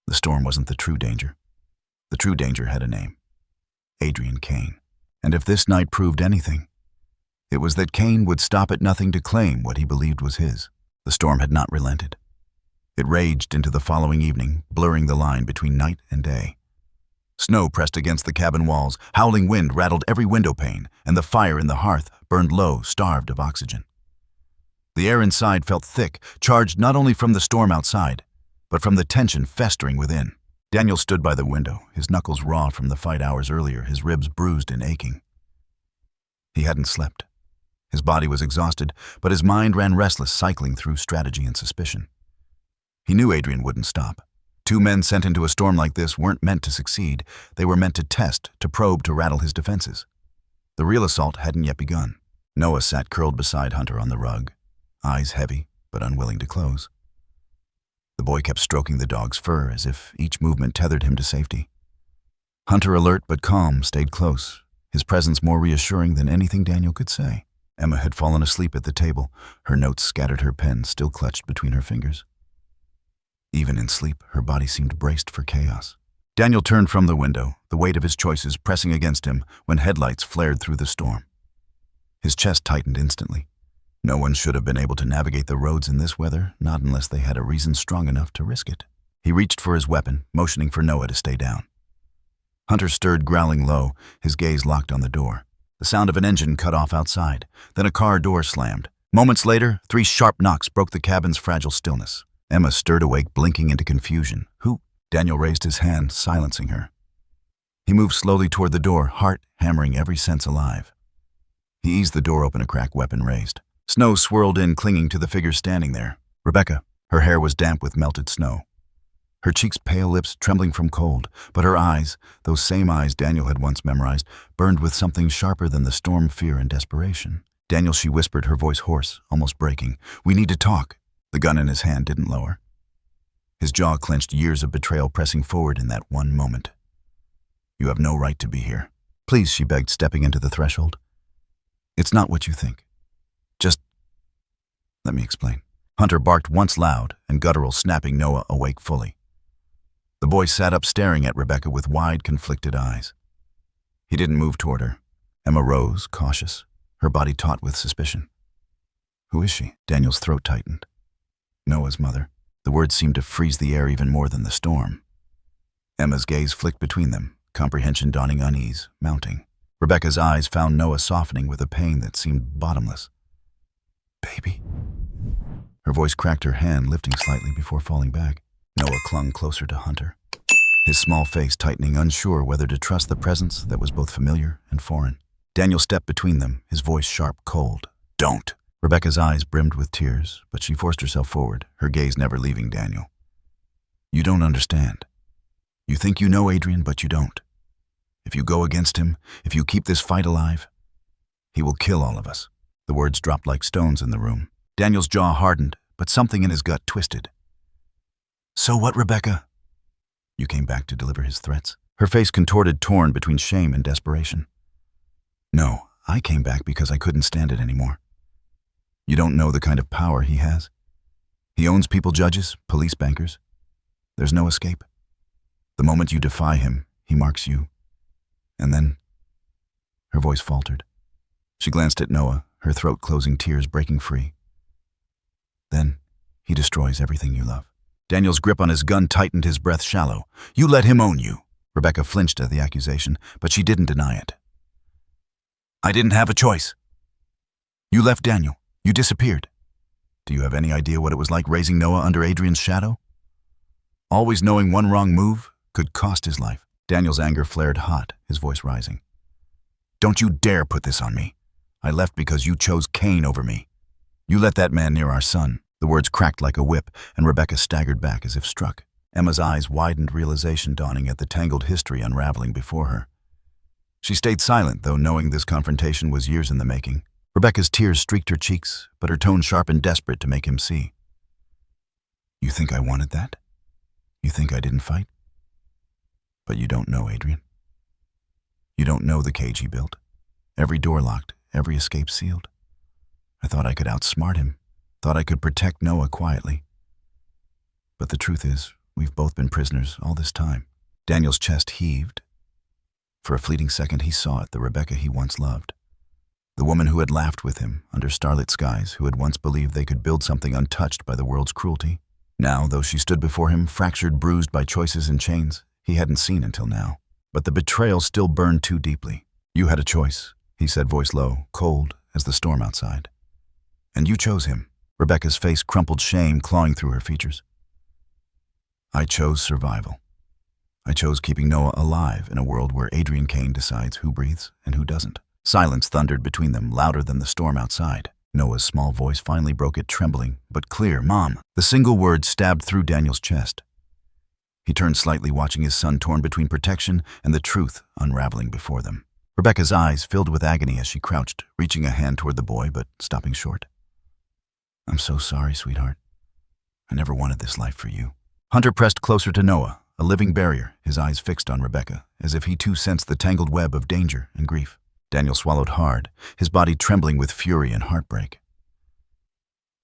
The storm wasn't the true danger. The true danger had a name. Adrian Kane. And if this night proved anything, it was that Kane would stop at nothing to claim what he believed was his. The storm had not relented. It raged into the following evening, blurring the line between night and day. Snow pressed against the cabin walls, howling wind rattled every window pane, and the fire in the hearth burned low, starved of oxygen. The air inside felt thick, charged not only from the storm outside, but from the tension festering within. Daniel stood by the window, his knuckles raw from the fight hours earlier, his ribs bruised and aching. He hadn't slept. His body was exhausted, but his mind ran restless, cycling through strategy and suspicion. He knew Adrian wouldn't stop. Two men sent into a storm like this weren't meant to succeed. They were meant to test, to probe, to rattle his defenses. The real assault hadn't yet begun. Noah sat curled beside Hunter on the rug, eyes heavy but unwilling to close. The boy kept stroking the dog's fur as if each movement tethered him to safety. Hunter, alert but calm, stayed close, his presence more reassuring than anything Daniel could say. Emma had fallen asleep at the table, her notes scattered, her pen still clutched between her fingers. Even in sleep, her body seemed braced for chaos. Daniel turned from the window, the weight of his choices pressing against him when headlights flared through the storm. His chest tightened instantly. No one should have been able to navigate the roads in this weather, not unless they had a reason strong enough to risk it. He reached for his weapon, motioning for Noah to stay down. Hunter stirred, growling low, his gaze locked on the door. The sound of an engine cut off outside. Then a car door slammed. Moments later, 3 sharp knocks broke the cabin's fragile stillness. Emma stirred awake, blinking into confusion. Who? Daniel raised his hand, silencing her. He moved slowly toward the door, heart hammering, every sense alive. He eased the door open, a crack, weapon raised. Snow swirled in, clinging to the figure standing there. Rebecca. Her hair was damp with melted snow. Her cheeks pale, lips trembling from cold, but her eyes, those same eyes Daniel had once memorized, burned with something sharper than the storm, fear, and desperation. Daniel, she whispered, her voice hoarse, almost breaking. We need to talk. The gun in his hand didn't lower. His jaw clenched, years of betrayal pressing forward in that one moment. You have no right to be here. Please, she begged, stepping into the threshold. It's not what you think. Just let me explain. Hunter barked once loud and guttural, snapping Noah awake fully. The boy sat up, staring at Rebecca with wide, conflicted eyes. He didn't move toward her. Emma rose, cautious, her body taut with suspicion. Who is she? Daniel's throat tightened. Noah's mother. The words seemed to freeze the air even more than the storm. Emma's gaze flicked between them, comprehension dawning, unease mounting. Rebecca's eyes found Noah softening with a pain that seemed bottomless. "Baby." Her voice cracked, her hand lifting slightly before falling back. Noah clung closer to Hunter, his small face tightening, unsure whether to trust the presence that was both familiar and foreign. Daniel stepped between them, his voice sharp, cold. "Don't." Rebecca's eyes brimmed with tears, but she forced herself forward, her gaze never leaving Daniel. "You don't understand. You think you know Adrian, but you don't. If you go against him, if you keep this fight alive, he will kill all of us." The words dropped like stones in the room. Daniel's jaw hardened, but something in his gut twisted. "So what, Rebecca?" "You came back to deliver his threats?" Her face contorted, torn between shame and desperation. "No, I came back because I couldn't stand it anymore. You don't know the kind of power he has. He owns people, judges, police, bankers. There's no escape. The moment you defy him, he marks you. And then..." Her voice faltered. She glanced at Noah, her throat closing, tears breaking free. "Then he destroys everything you love." Daniel's grip on his gun tightened, his breath shallow. "You let him own you." Rebecca flinched at the accusation, but she didn't deny it. "I didn't have a choice. You left Daniel. You disappeared. Do you have any idea what it was like raising Noah under Adrian's shadow? Always knowing one wrong move could cost his life." Daniel's anger flared hot, his voice rising. "Don't you dare put this on me. I left because you chose Cain over me. You let that man near our son." The words cracked like a whip, and Rebecca staggered back as if struck. Emma's eyes widened, realization dawning at the tangled history unraveling before her. She stayed silent, though, knowing this confrontation was years in the making. Rebecca's tears streaked her cheeks, but her tone sharp and desperate to make him see. "You think I wanted that? You think I didn't fight? But you don't know Adrian. You don't know the cage he built. Every door locked, every escape sealed. I thought I could outsmart him, thought I could protect Noah quietly. But the truth is, we've both been prisoners all this time." Daniel's chest heaved. For a fleeting second, he saw it, the Rebecca he once loved. The woman who had laughed with him under starlit skies, who had once believed they could build something untouched by the world's cruelty. Now, though she stood before him, fractured, bruised by choices and chains he hadn't seen until now. But the betrayal still burned too deeply. "You had a choice," he said, voice low, cold as the storm outside. "And you chose him." Rebecca's face crumpled, shame clawing through her features. "I chose survival. I chose keeping Noah alive in a world where Adrian Cain decides who breathes and who doesn't." Silence thundered between them, louder than the storm outside. Noah's small voice finally broke it, trembling, but clear. "Mom." The single word stabbed through Daniel's chest. He turned slightly, watching his son torn between protection and the truth unraveling before them. Rebecca's eyes filled with agony as she crouched, reaching a hand toward the boy, but stopping short. "I'm so sorry, sweetheart. I never wanted this life for you." Hunter pressed closer to Noah, a living barrier, his eyes fixed on Rebecca, as if he too sensed the tangled web of danger and grief. Daniel swallowed hard, his body trembling with fury and heartbreak.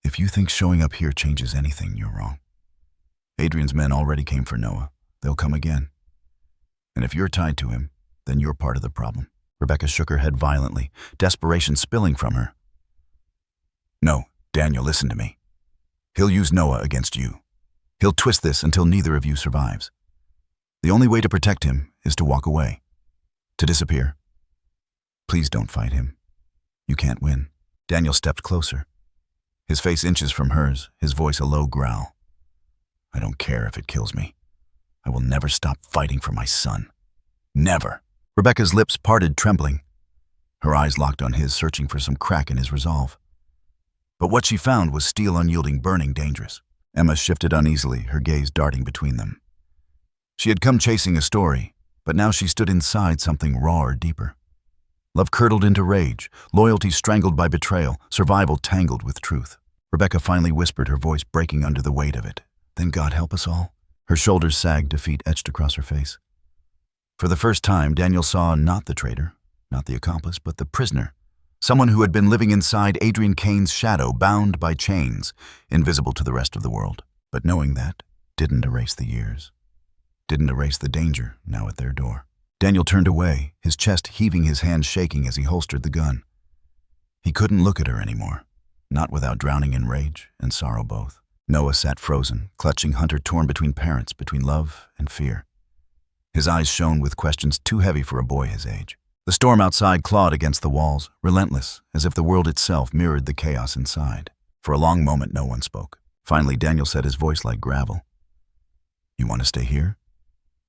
"If you think showing up here changes anything, you're wrong. Adrian's men already came for Noah. They'll come again. And if you're tied to him, then you're part of the problem." Rebecca shook her head violently, desperation spilling from her. "No, Daniel, listen to me. He'll use Noah against you. He'll twist this until neither of you survives. The only way to protect him is to walk away, to disappear. Please don't fight him. You can't win." Daniel stepped closer, his face inches from hers, his voice a low growl. "I don't care if it kills me. I will never stop fighting for my son. Never." Rebecca's lips parted, trembling. Her eyes locked on his, searching for some crack in his resolve. But what she found was steel, unyielding, burning, dangerous. Emma shifted uneasily, her gaze darting between them. She had come chasing a story, but now she stood inside something rawer, deeper. Love curdled into rage, loyalty strangled by betrayal, survival tangled with truth. Rebecca finally whispered, her voice breaking under the weight of it. "Then God help us all." Her shoulders sagged, defeat etched across her face. For the first time, Daniel saw not the traitor, not the accomplice, but the prisoner. Someone who had been living inside Adrian Cain's shadow, bound by chains, invisible to the rest of the world. But knowing that didn't erase the years, didn't erase the danger now at their door. Daniel turned away, his chest heaving, his hands shaking as he holstered the gun. He couldn't look at her anymore, not without drowning in rage and sorrow both. Noah sat frozen, clutching Hunter, torn between parents, between love and fear. His eyes shone with questions too heavy for a boy his age. The storm outside clawed against the walls, relentless, as if the world itself mirrored the chaos inside. For a long moment, no one spoke. Finally, Daniel said, his voice like gravel, "You want to stay here?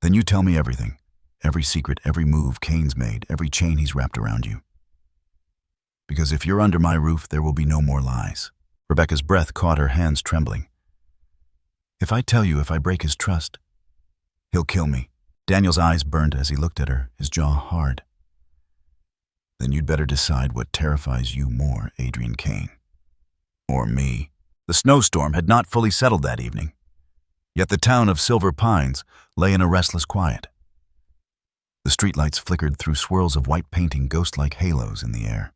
Then you tell me everything. Every secret, every move Kane's made, every chain he's wrapped around you. Because if you're under my roof, there will be no more lies." Rebecca's breath caught her hands trembling. "If I tell you, if I break his trust, he'll kill me." Daniel's eyes burned as he looked at her, his jaw hard. "Then you'd better decide what terrifies you more, Adrian Kane. Or me." The snowstorm had not fully settled that evening. Yet the town of Silver Pines lay in a restless quiet. The streetlights flickered through swirls of white painting ghost-like halos in the air.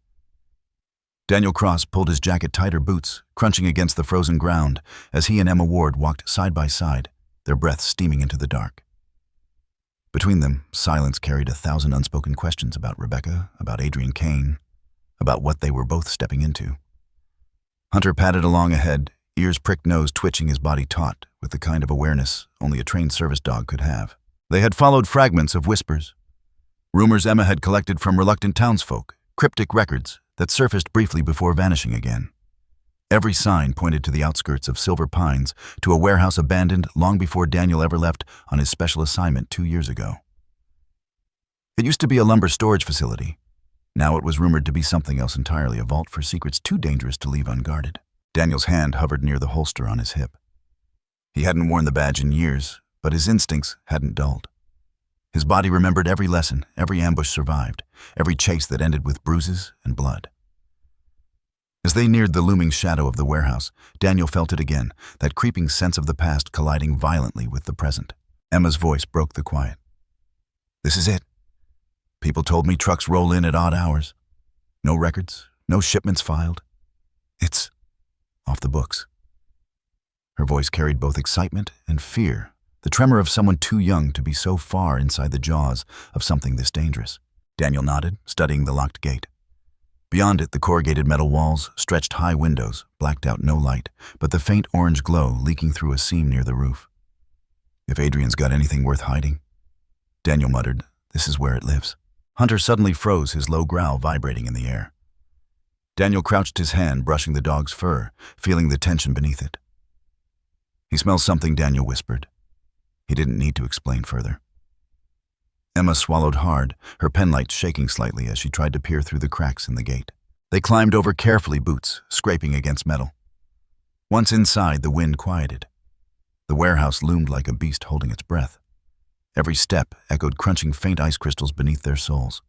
Daniel Cross pulled his jacket tighter, boots crunching against the frozen ground as he and Emma Ward walked side by side, their breaths steaming into the dark. Between them, silence carried 1,000 unspoken questions about Rebecca, about Adrian Kane, about what they were both stepping into. Hunter padded along ahead, ears pricked, nose twitching, his body taut with the kind of awareness only a trained service dog could have. They had followed fragments of whispers, rumors Emma had collected from reluctant townsfolk, cryptic records that surfaced briefly before vanishing again. Every sign pointed to the outskirts of Silver Pines, to a warehouse abandoned long before Daniel ever left on his special assignment 2 years ago. It used to be a lumber storage facility. Now it was rumored to be something else entirely, a vault for secrets too dangerous to leave unguarded. Daniel's hand hovered near the holster on his hip. He hadn't worn the badge in years, but his instincts hadn't dulled. His body remembered every lesson, every ambush survived, every chase that ended with bruises and blood. As they neared the looming shadow of the warehouse, Daniel felt it again, that creeping sense of the past colliding violently with the present. Emma's voice broke the quiet. "This is it. People told me trucks roll in at odd hours. No records, no shipments filed. It's off the books." Her voice carried both excitement and fear, the tremor of someone too young to be so far inside the jaws of something this dangerous. Daniel nodded, studying the locked gate. Beyond it, the corrugated metal walls stretched high windows, blacked out no light, but the faint orange glow leaking through a seam near the roof. "If Adrian's got anything worth hiding," Daniel muttered, "this is where it lives." Hunter suddenly froze, his low growl vibrating in the air. Daniel crouched his hand, brushing the dog's fur, feeling the tension beneath it. "He smells something," Daniel whispered. He didn't need to explain further. Emma swallowed hard, her penlight shaking slightly as she tried to peer through the cracks in the gate. They climbed over carefully, boots scraping against metal. Once inside, the wind quieted. The warehouse loomed like a beast holding its breath. Every step echoed crunching faint ice crystals beneath their soles.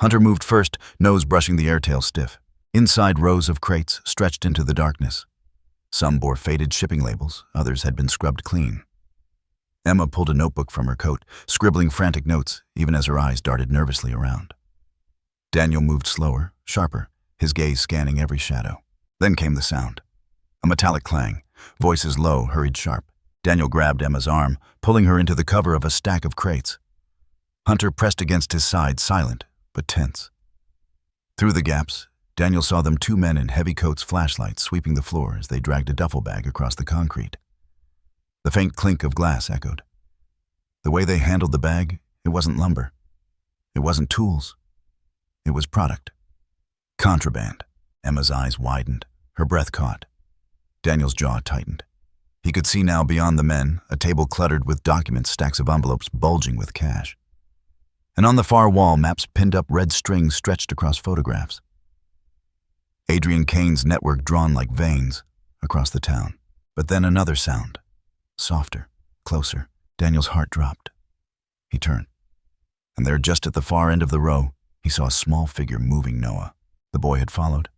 Hunter moved first, nose brushing the airtail stiff. Inside, rows of crates stretched into the darkness. Some bore faded shipping labels, others had been scrubbed clean. Emma pulled a notebook from her coat, scribbling frantic notes, even as her eyes darted nervously around. Daniel moved slower, sharper, his gaze scanning every shadow. Then came the sound. A metallic clang, voices low, hurried sharp. Daniel grabbed Emma's arm, pulling her into the cover of a stack of crates. Hunter pressed against his side, silent, but tense. Through the gaps, Daniel saw them, 2 men in heavy coats, flashlights sweeping the floor as they dragged a duffel bag across the concrete. The faint clink of glass echoed. The way they handled the bag, it wasn't lumber. It wasn't tools. It was product. Contraband. Emma's eyes widened, her breath caught. Daniel's jaw tightened. He could see now beyond the men, a table cluttered with documents, stacks of envelopes bulging with cash. And on the far wall, maps pinned up, red strings stretched across photographs. Adrian Kane's network drawn like veins across the town. But then another sound. Softer, closer. Daniel's heart dropped. He turned. And there, just at the far end of the row, he saw a small figure moving Noah. The boy had followed.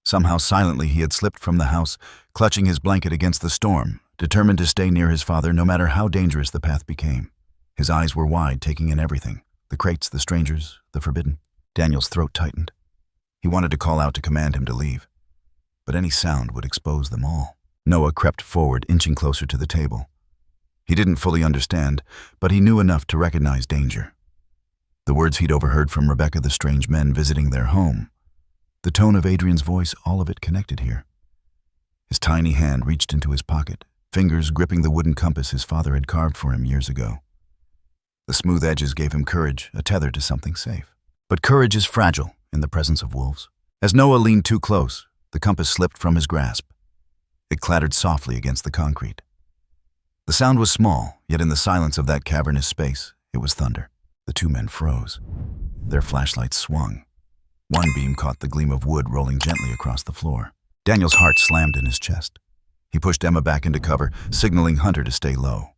Somehow, silently, he had slipped from the house, clutching his blanket against the storm, determined to stay near his father no matter how dangerous the path became. His eyes were wide, taking in everything. The crates, the strangers, the forbidden. Daniel's throat tightened. He wanted to call out to command him to leave, but any sound would expose them all. Noah crept forward, inching closer to the table. He didn't fully understand, but he knew enough to recognize danger. The words he'd overheard from Rebecca, the strange men visiting their home. The tone of Adrian's voice, all of it connected here. His tiny hand reached into his pocket, fingers gripping the wooden compass his father had carved for him years ago. The smooth edges gave him courage, a tether to something safe. But courage is fragile in the presence of wolves. As Noah leaned too close, the compass slipped from his grasp. It clattered softly against the concrete. The sound was small, yet in the silence of that cavernous space, it was thunder. The two men froze. Their flashlights swung. One beam caught the gleam of wood rolling gently across the floor. Daniel's heart slammed in his chest. He pushed Emma back into cover, signaling Hunter to stay low.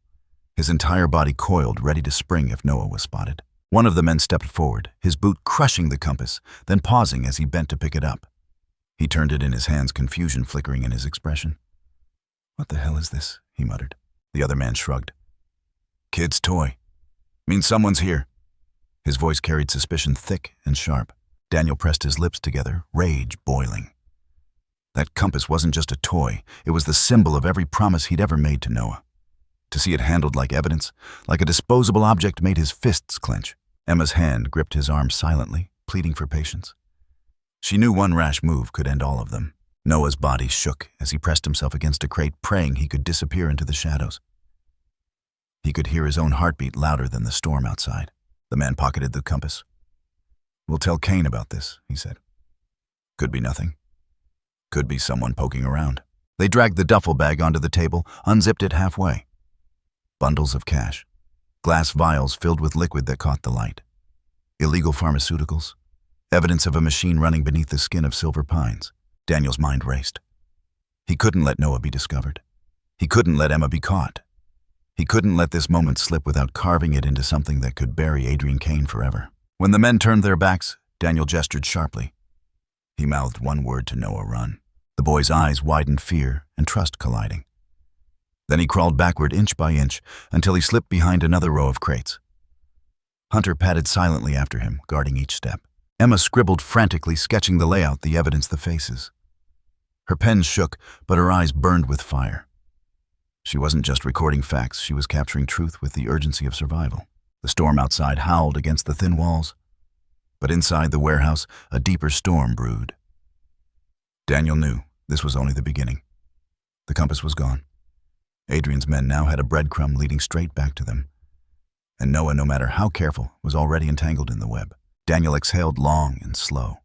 His entire body coiled, ready to spring if Noah was spotted. One of the men stepped forward, his boot crushing the compass, then pausing as he bent to pick it up. He turned it in his hands, confusion flickering in his expression. "What the hell is this?" he muttered. The other man shrugged. "Kid's toy. Means someone's here." His voice carried suspicion thick and sharp. Daniel pressed his lips together, rage boiling. That compass wasn't just a toy, it was the symbol of every promise he'd ever made to Noah. To see it handled like evidence, like a disposable object, made his fists clench. Emma's hand gripped his arm silently, pleading for patience. She knew one rash move could end all of them. Noah's body shook as he pressed himself against a crate, praying he could disappear into the shadows. He could hear his own heartbeat louder than the storm outside. The man pocketed the compass. "We'll tell Kane about this," he said. "Could be nothing. Could be someone poking around." They dragged the duffel bag onto the table, unzipped it halfway. Bundles of cash. Glass vials filled with liquid that caught the light. Illegal pharmaceuticals. Evidence of a machine running beneath the skin of silver pines. Daniel's mind raced. He couldn't let Noah be discovered. He couldn't let Emma be caught. He couldn't let this moment slip without carving it into something that could bury Adrian Kane forever. When the men turned their backs, Daniel gestured sharply. He mouthed one word to Noah: "Run." The boy's eyes widened, fear and trust colliding. Then he crawled backward inch by inch until he slipped behind another row of crates. Hunter padded silently after him, guarding each step. Emma scribbled frantically, sketching the layout, the evidence, the faces. Her pen shook, but her eyes burned with fire. She wasn't just recording facts, she was capturing truth with the urgency of survival. The storm outside howled against the thin walls, but inside the warehouse, a deeper storm brewed. Daniel knew this was only the beginning. The compass was gone. Adrian's men now had a breadcrumb leading straight back to them. And Noah, no matter how careful, was already entangled in the web. Daniel exhaled long and slow,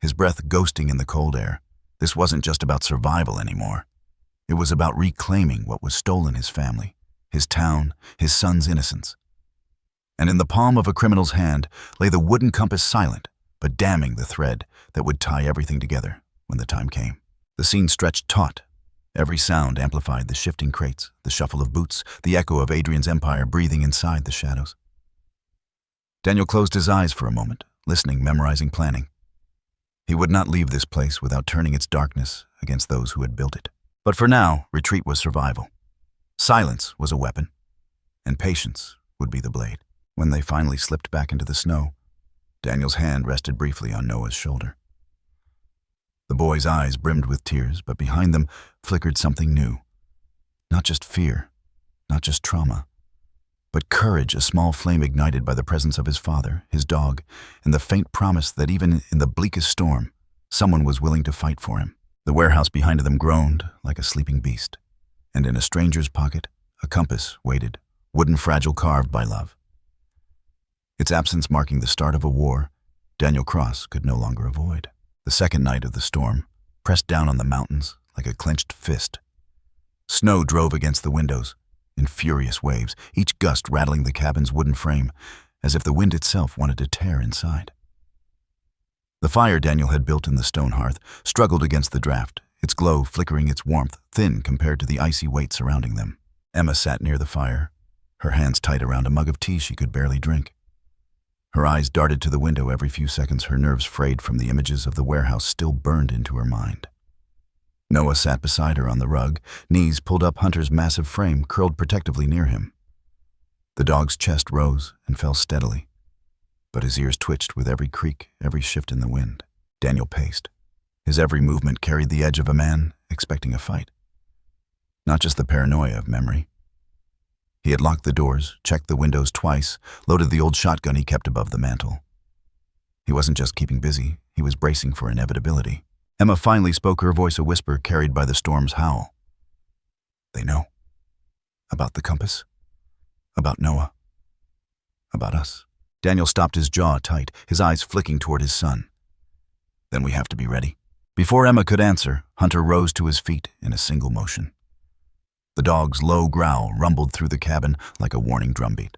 his breath ghosting in the cold air. This wasn't just about survival anymore. It was about reclaiming what was stolen: his family, his town, his son's innocence. And in the palm of a criminal's hand lay the wooden compass, silent, but damning the thread that would tie everything together when the time came. The scene stretched taut. Every sound amplified: the shifting crates, the shuffle of boots, the echo of Adrian's empire breathing inside the shadows. Daniel closed his eyes for a moment, listening, memorizing, planning. He would not leave this place without turning its darkness against those who had built it. But for now, retreat was survival. Silence was a weapon, and patience would be the blade. When they finally slipped back into the snow, Daniel's hand rested briefly on Noah's shoulder. The boy's eyes brimmed with tears, but behind them flickered something new. Not just fear, not just trauma, but courage, a small flame ignited by the presence of his father, his dog, and the faint promise that even in the bleakest storm, someone was willing to fight for him. The warehouse behind them groaned like a sleeping beast, and in a stranger's pocket, a compass waited, wooden fragile, carved by love. Its absence marking the start of a war Daniel Cross could no longer avoid. The second night of the storm pressed down on the mountains like a clenched fist. Snow drove against the windows in furious waves, each gust rattling the cabin's wooden frame, as if the wind itself wanted to tear inside. The fire Daniel had built in the stone hearth struggled against the draft, its glow flickering, its warmth thin compared to the icy weight surrounding them. Emma sat near the fire, her hands tight around a mug of tea she could barely drink. Her eyes darted to the window every few seconds, her nerves frayed from the images of the warehouse still burned into her mind. Noah sat beside her on the rug, knees pulled up, Hunter's massive frame curled protectively near him. The dog's chest rose and fell steadily, but his ears twitched with every creak, every shift in the wind. Daniel paced. His every movement carried the edge of a man expecting a fight, not just the paranoia of memory. He had locked the doors, checked the windows twice, loaded the old shotgun he kept above the mantel. He wasn't just keeping busy, he was bracing for inevitability. Emma finally spoke, her voice a whisper carried by the storm's howl. "They know. About the compass. About Noah." about us. Daniel stopped, his jaw tight, his eyes flicking toward his son. Then we have to be ready. Before Emma could answer, Hunter rose to his feet in a single motion. The dog's low growl rumbled through the cabin like a warning drumbeat.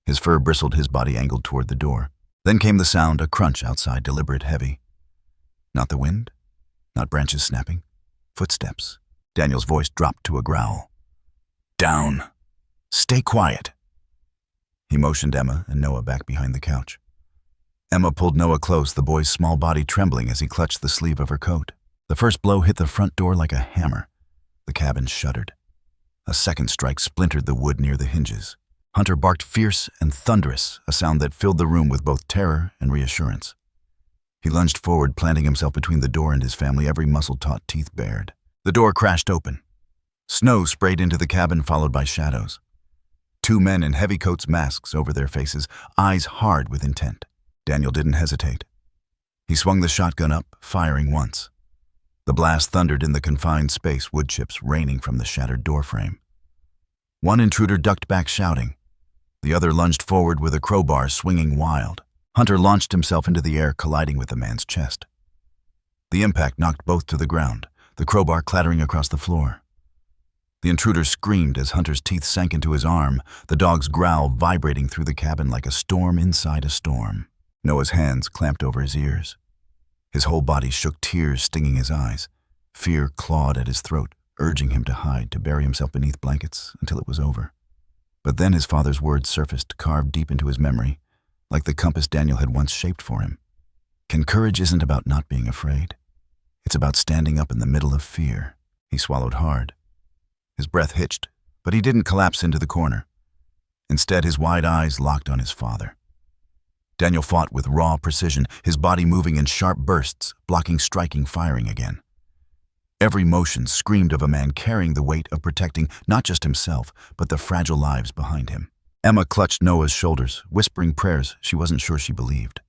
His fur bristled, his body angled toward the door. Then came the sound, a crunch outside, deliberate, heavy. Not the wind, not branches snapping. Footsteps. Daniel's voice dropped to a growl. Down. Stay quiet. He motioned Emma and Noah back behind the couch. Emma pulled Noah close, the boy's small body trembling as he clutched the sleeve of her coat. The first blow hit the front door like a hammer. The cabin shuddered. A second strike splintered the wood near the hinges. Hunter barked fierce and thunderous, a sound that filled the room with both terror and reassurance. He lunged forward, planting himself between the door and his family, every muscle-taut teeth bared. The door crashed open. Snow sprayed into the cabin, followed by shadows. Two men in heavy coats, masks over their faces, eyes hard with intent. Daniel didn't hesitate. He swung the shotgun up, firing once. The blast thundered in the confined space, wood chips raining from the shattered doorframe. One intruder ducked back, shouting. The other lunged forward with a crowbar swinging wild. Hunter launched himself into the air, colliding with the man's chest. The impact knocked both to the ground, the crowbar clattering across the floor. The intruder screamed as Hunter's teeth sank into his arm, the dog's growl vibrating through the cabin like a storm inside a storm. Noah's hands clamped over his ears. His whole body shook, tears stinging his eyes. Fear clawed at his throat, urging him to hide, to bury himself beneath blankets until it was over. But then his father's words surfaced, carved deep into his memory, like the compass Daniel had once shaped for him. Ken, courage isn't about not being afraid. It's about standing up in the middle of fear. He swallowed hard. His breath hitched, but he didn't collapse into the corner. Instead, his wide eyes locked on his father. Daniel fought with raw precision, his body moving in sharp bursts, blocking, striking, firing again. Every motion screamed of a man carrying the weight of protecting not just himself, but the fragile lives behind him. Emma clutched Noah's shoulders, whispering prayers she wasn't sure she believed.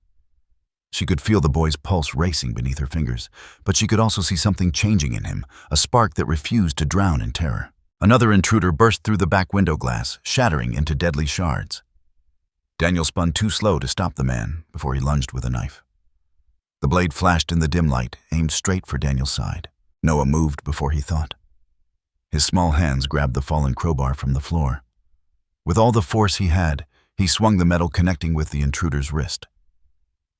She could feel the boy's pulse racing beneath her fingers, but she could also see something changing in him, a spark that refused to drown in terror. Another intruder burst through the back window glass, shattering into deadly shards. Daniel spun too slow to stop the man before he lunged with a knife. The blade flashed in the dim light, aimed straight for Daniel's side. Noah moved before he thought. His small hands grabbed the fallen crowbar from the floor. With all the force he had, he swung the metal, connecting with the intruder's wrist.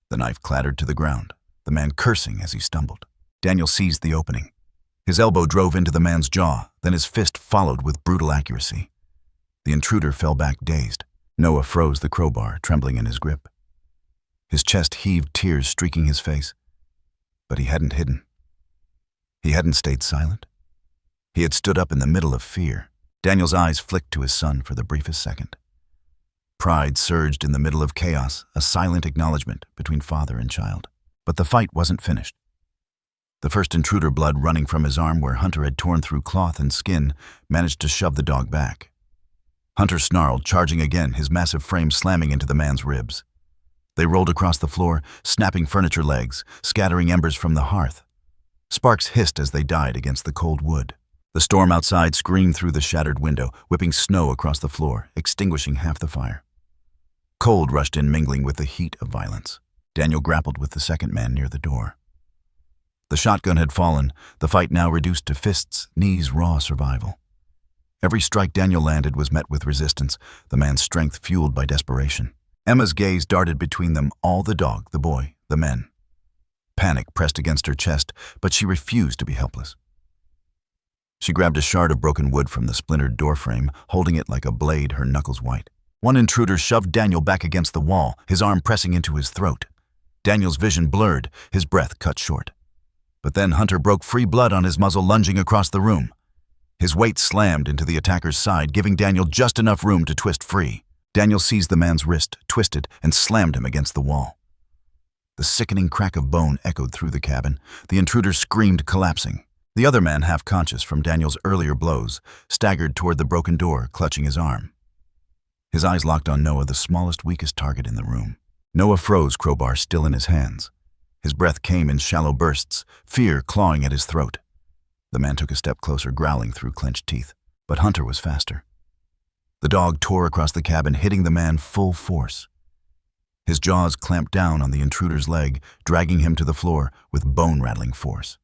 The knife clattered to the ground, the man cursing as he stumbled. Daniel seized the opening. His elbow drove into the man's jaw, then his fist followed with brutal accuracy. The intruder fell back, dazed. Noah froze the crowbar, trembling in his grip. His chest heaved, tears streaking his face. But he hadn't hidden. He hadn't stayed silent. He had stood up in the middle of fear. Daniel's eyes flicked to his son for the briefest second. Pride surged in the middle of chaos, a silent acknowledgement between father and child. But the fight wasn't finished. The first intruder, blood running from his arm where Hunter had torn through cloth and skin, managed to shove the dog back. Hunter snarled, charging again, his massive frame slamming into the man's ribs. They rolled across the floor, snapping furniture legs, scattering embers from the hearth. Sparks hissed as they died against the cold wood. The storm outside screamed through the shattered window, whipping snow across the floor, extinguishing half the fire. Cold rushed in, mingling with the heat of violence. Daniel grappled with the second man near the door. The shotgun had fallen, the fight now reduced to fists, knees, raw survival. Every strike Daniel landed was met with resistance, the man's strength fueled by desperation. Emma's gaze darted between them, all the dog, the boy, the men. Panic pressed against her chest, but she refused to be helpless. She grabbed a shard of broken wood from the splintered doorframe, holding it like a blade, her knuckles white. One intruder shoved Daniel back against the wall, his arm pressing into his throat. Daniel's vision blurred, his breath cut short. But then Hunter broke free, blood on his muzzle lunging across the room. His weight slammed into the attacker's side, giving Daniel just enough room to twist free. Daniel seized the man's wrist, twisted, and slammed him against the wall. The sickening crack of bone echoed through the cabin. The intruder screamed, collapsing. The other man, half conscious from Daniel's earlier blows, staggered toward the broken door, clutching his arm. His eyes locked on Noah, the smallest, weakest target in the room. Noah froze, crowbar still in his hands. His breath came in shallow bursts, fear clawing at his throat. The man took a step closer, growling through clenched teeth. But Hunter was faster. The dog tore across the cabin, hitting the man full force. His jaws clamped down on the intruder's leg, dragging him to the floor with bone-rattling force.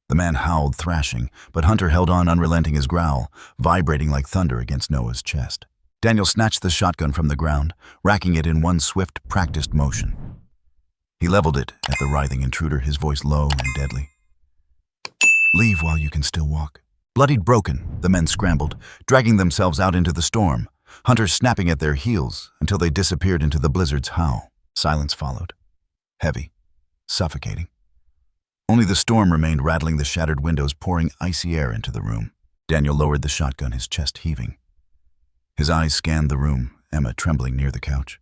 The man howled, thrashing, but Hunter held on, unrelenting his growl, vibrating like thunder against Noah's chest. Daniel snatched the shotgun from the ground, racking it in one swift, practiced motion. He leveled it at the writhing intruder, his voice low and deadly. "Leave while you can still walk." Bloodied, broken, the men scrambled, dragging themselves out into the storm, Hunter snapping at their heels until they disappeared into the blizzard's howl. Silence followed. Heavy, suffocating. Only the storm remained, rattling the shattered windows, pouring icy air into the room. Daniel lowered the shotgun, his chest heaving. His eyes scanned the room, Emma trembling near the couch.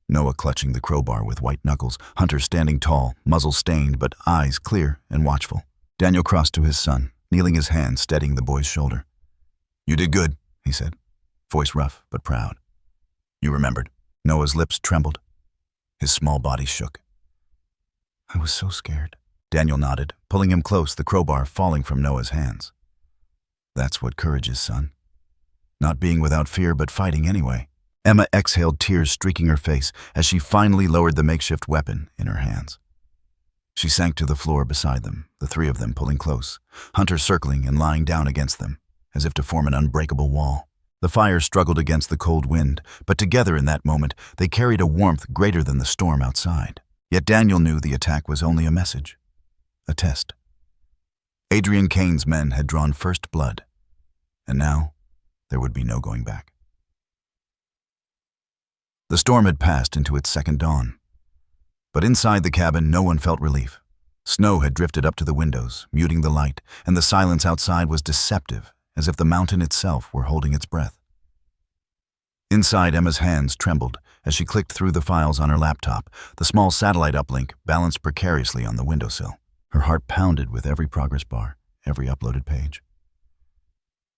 Noah clutching the crowbar with white knuckles, Hunter standing tall, muzzle stained, but eyes clear and watchful. Daniel crossed to his son, kneeling his hand, steadying the boy's shoulder. "You did good," he said, voice rough but proud. "You remembered." Noah's lips trembled. His small body shook. "I was so scared." Daniel nodded, pulling him close, the crowbar falling from Noah's hands. "That's what courage is, son. Not being without fear, but fighting anyway." Emma exhaled, tears streaking her face as she finally lowered the makeshift weapon in her hands. She sank to the floor beside them, the three of them pulling close, Hunter circling and lying down against them, as if to form an unbreakable wall. The fire struggled against the cold wind, but together in that moment, they carried a warmth greater than the storm outside. Yet Daniel knew the attack was only a message, a test. Adrian Kane's men had drawn first blood, and now there would be no going back. The storm had passed into its second dawn. But inside the cabin, no one felt relief. Snow had drifted up to the windows, muting the light, and the silence outside was deceptive, as if the mountain itself were holding its breath. Inside, Emma's hands trembled as she clicked through the files on her laptop, the small satellite uplink balanced precariously on the windowsill. Her heart pounded with every progress bar, every uploaded page.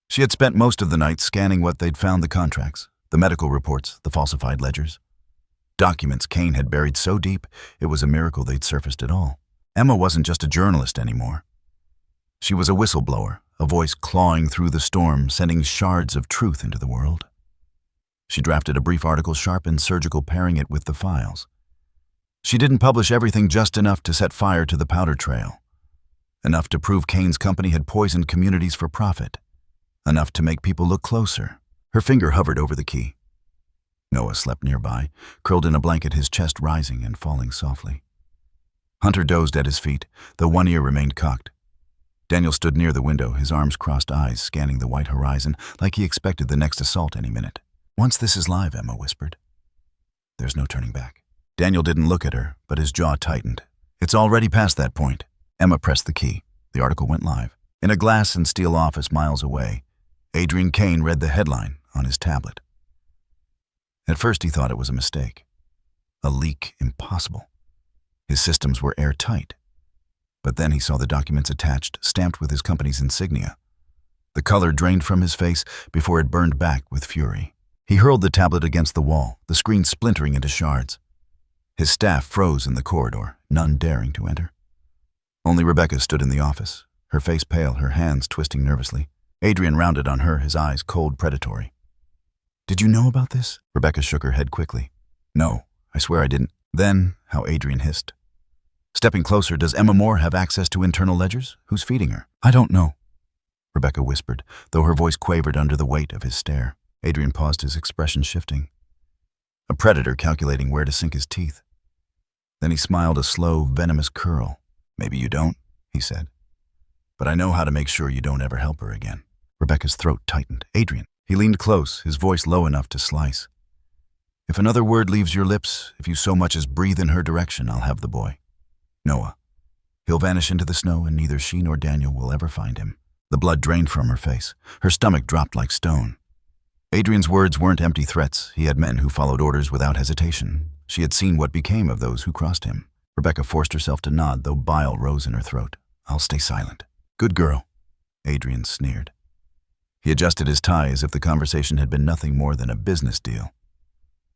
She had spent most of the night scanning what they'd found: the contracts, the medical reports, the falsified ledgers. Documents Kane had buried so deep, it was a miracle they'd surfaced at all. Emma wasn't just a journalist anymore. She was a whistleblower, a voice clawing through the storm, sending shards of truth into the world. She drafted a brief article, sharp and surgical, pairing it with the files. She didn't publish everything, just enough to set fire to the powder trail. Enough to prove Kane's company had poisoned communities for profit. Enough to make people look closer. Her finger hovered over the key. Noah slept nearby, curled in a blanket, his chest rising and falling softly. Hunter dozed at his feet, though one ear remained cocked. Daniel stood near the window, his arms crossed, eyes scanning the white horizon like he expected the next assault any minute. "Once this is live," Emma whispered, "there's no turning back." Daniel didn't look at her, but his jaw tightened. "It's already past that point." Emma pressed the key. The article went live. In a glass and steel office miles away, Adrian Kane read the headline on his tablet. At first he thought it was a mistake. A leak impossible. His systems were airtight. But then he saw the documents attached, stamped with his company's insignia. The color drained from his face before it burned back with fury. He hurled the tablet against the wall, the screen splintering into shards. His staff froze in the corridor, none daring to enter. Only Rebecca stood in the office, her face pale, her hands twisting nervously. Adrian rounded on her, his eyes cold, predatory. "Did you know about this?" Rebecca shook her head quickly. "No, I swear I didn't." Then, how Adrian hissed. Stepping closer, "Does Emma Moore have access to internal ledgers? Who's feeding her?" "I don't know," Rebecca whispered, though her voice quavered under the weight of his stare. Adrian paused, his expression shifting. A predator calculating where to sink his teeth. Then he smiled, a slow, venomous curl. "Maybe you don't," he said. "But I know how to make sure you don't ever help her again." Rebecca's throat tightened. "Adrian." He leaned close, his voice low enough to slice. "If another word leaves your lips, if you so much as breathe in her direction, I'll have the boy. Noah. He'll vanish into the snow, and neither she nor Daniel will ever find him." The blood drained from her face. Her stomach dropped like stone. Adrian's words weren't empty threats. He had men who followed orders without hesitation. She had seen what became of those who crossed him. Rebecca forced herself to nod, though bile rose in her throat. "I'll stay silent." "Good girl," Adrian sneered. He adjusted his tie as if the conversation had been nothing more than a business deal.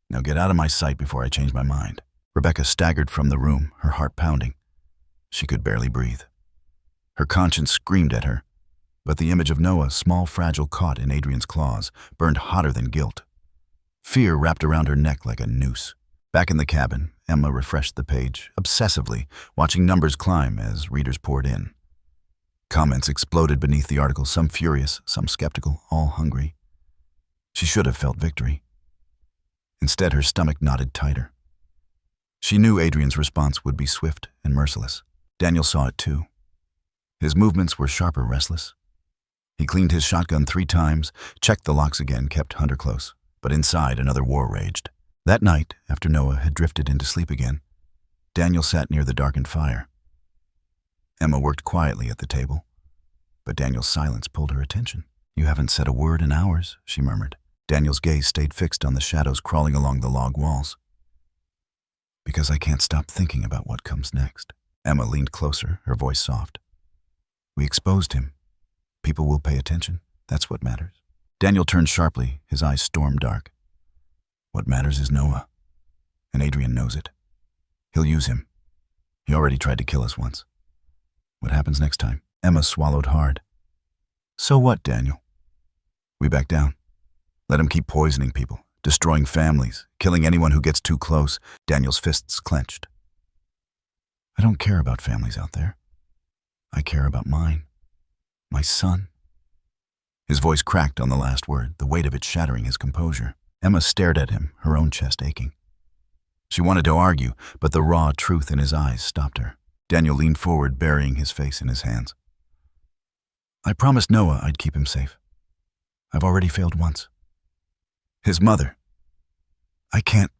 "Now get out of my sight before I change my mind." Rebecca staggered from the room, her heart pounding. She could barely breathe. Her conscience screamed at her, But the image of Noah, small, fragile, caught in Adrian's claws, burned hotter than guilt. Fear wrapped around her neck like a noose. Back in the cabin, Emma refreshed the page, obsessively, watching numbers climb as readers poured in. Comments exploded beneath the article, some furious, some skeptical, all hungry. She should have felt victory. Instead, her stomach knotted tighter. She knew Adrian's response would be swift and merciless. Daniel saw it too. His movements were sharper, restless. He cleaned his shotgun 3 times, checked the locks again, kept Hunter close. But inside, another war raged. That night, after Noah had drifted into sleep again, Daniel sat near the darkened fire. Emma worked quietly at the table, but Daniel's silence pulled her attention. "You haven't said a word in hours," she murmured. Daniel's gaze stayed fixed on the shadows crawling along the log walls. "Because I can't stop thinking about what comes next." Emma leaned closer, her voice soft. "We exposed him. People will pay attention. That's what matters." Daniel turned sharply, his eyes storm dark. "What matters is Noah, and Adrian knows it. He'll use him. He already tried to kill us once. What happens next time?" Emma swallowed hard. "So what, Daniel? We back down. Let him keep poisoning people, destroying families, killing anyone who gets too close." Daniel's fists clenched. "I don't care about families out there. I care about mine. My son." His voice cracked on the last word, the weight of it shattering his composure. Emma stared at him, her own chest aching. She wanted to argue, but the raw truth in his eyes stopped her. Daniel leaned forward, burying his face in his hands. "I promised Noah I'd keep him safe. I've already failed once. His mother. I can't."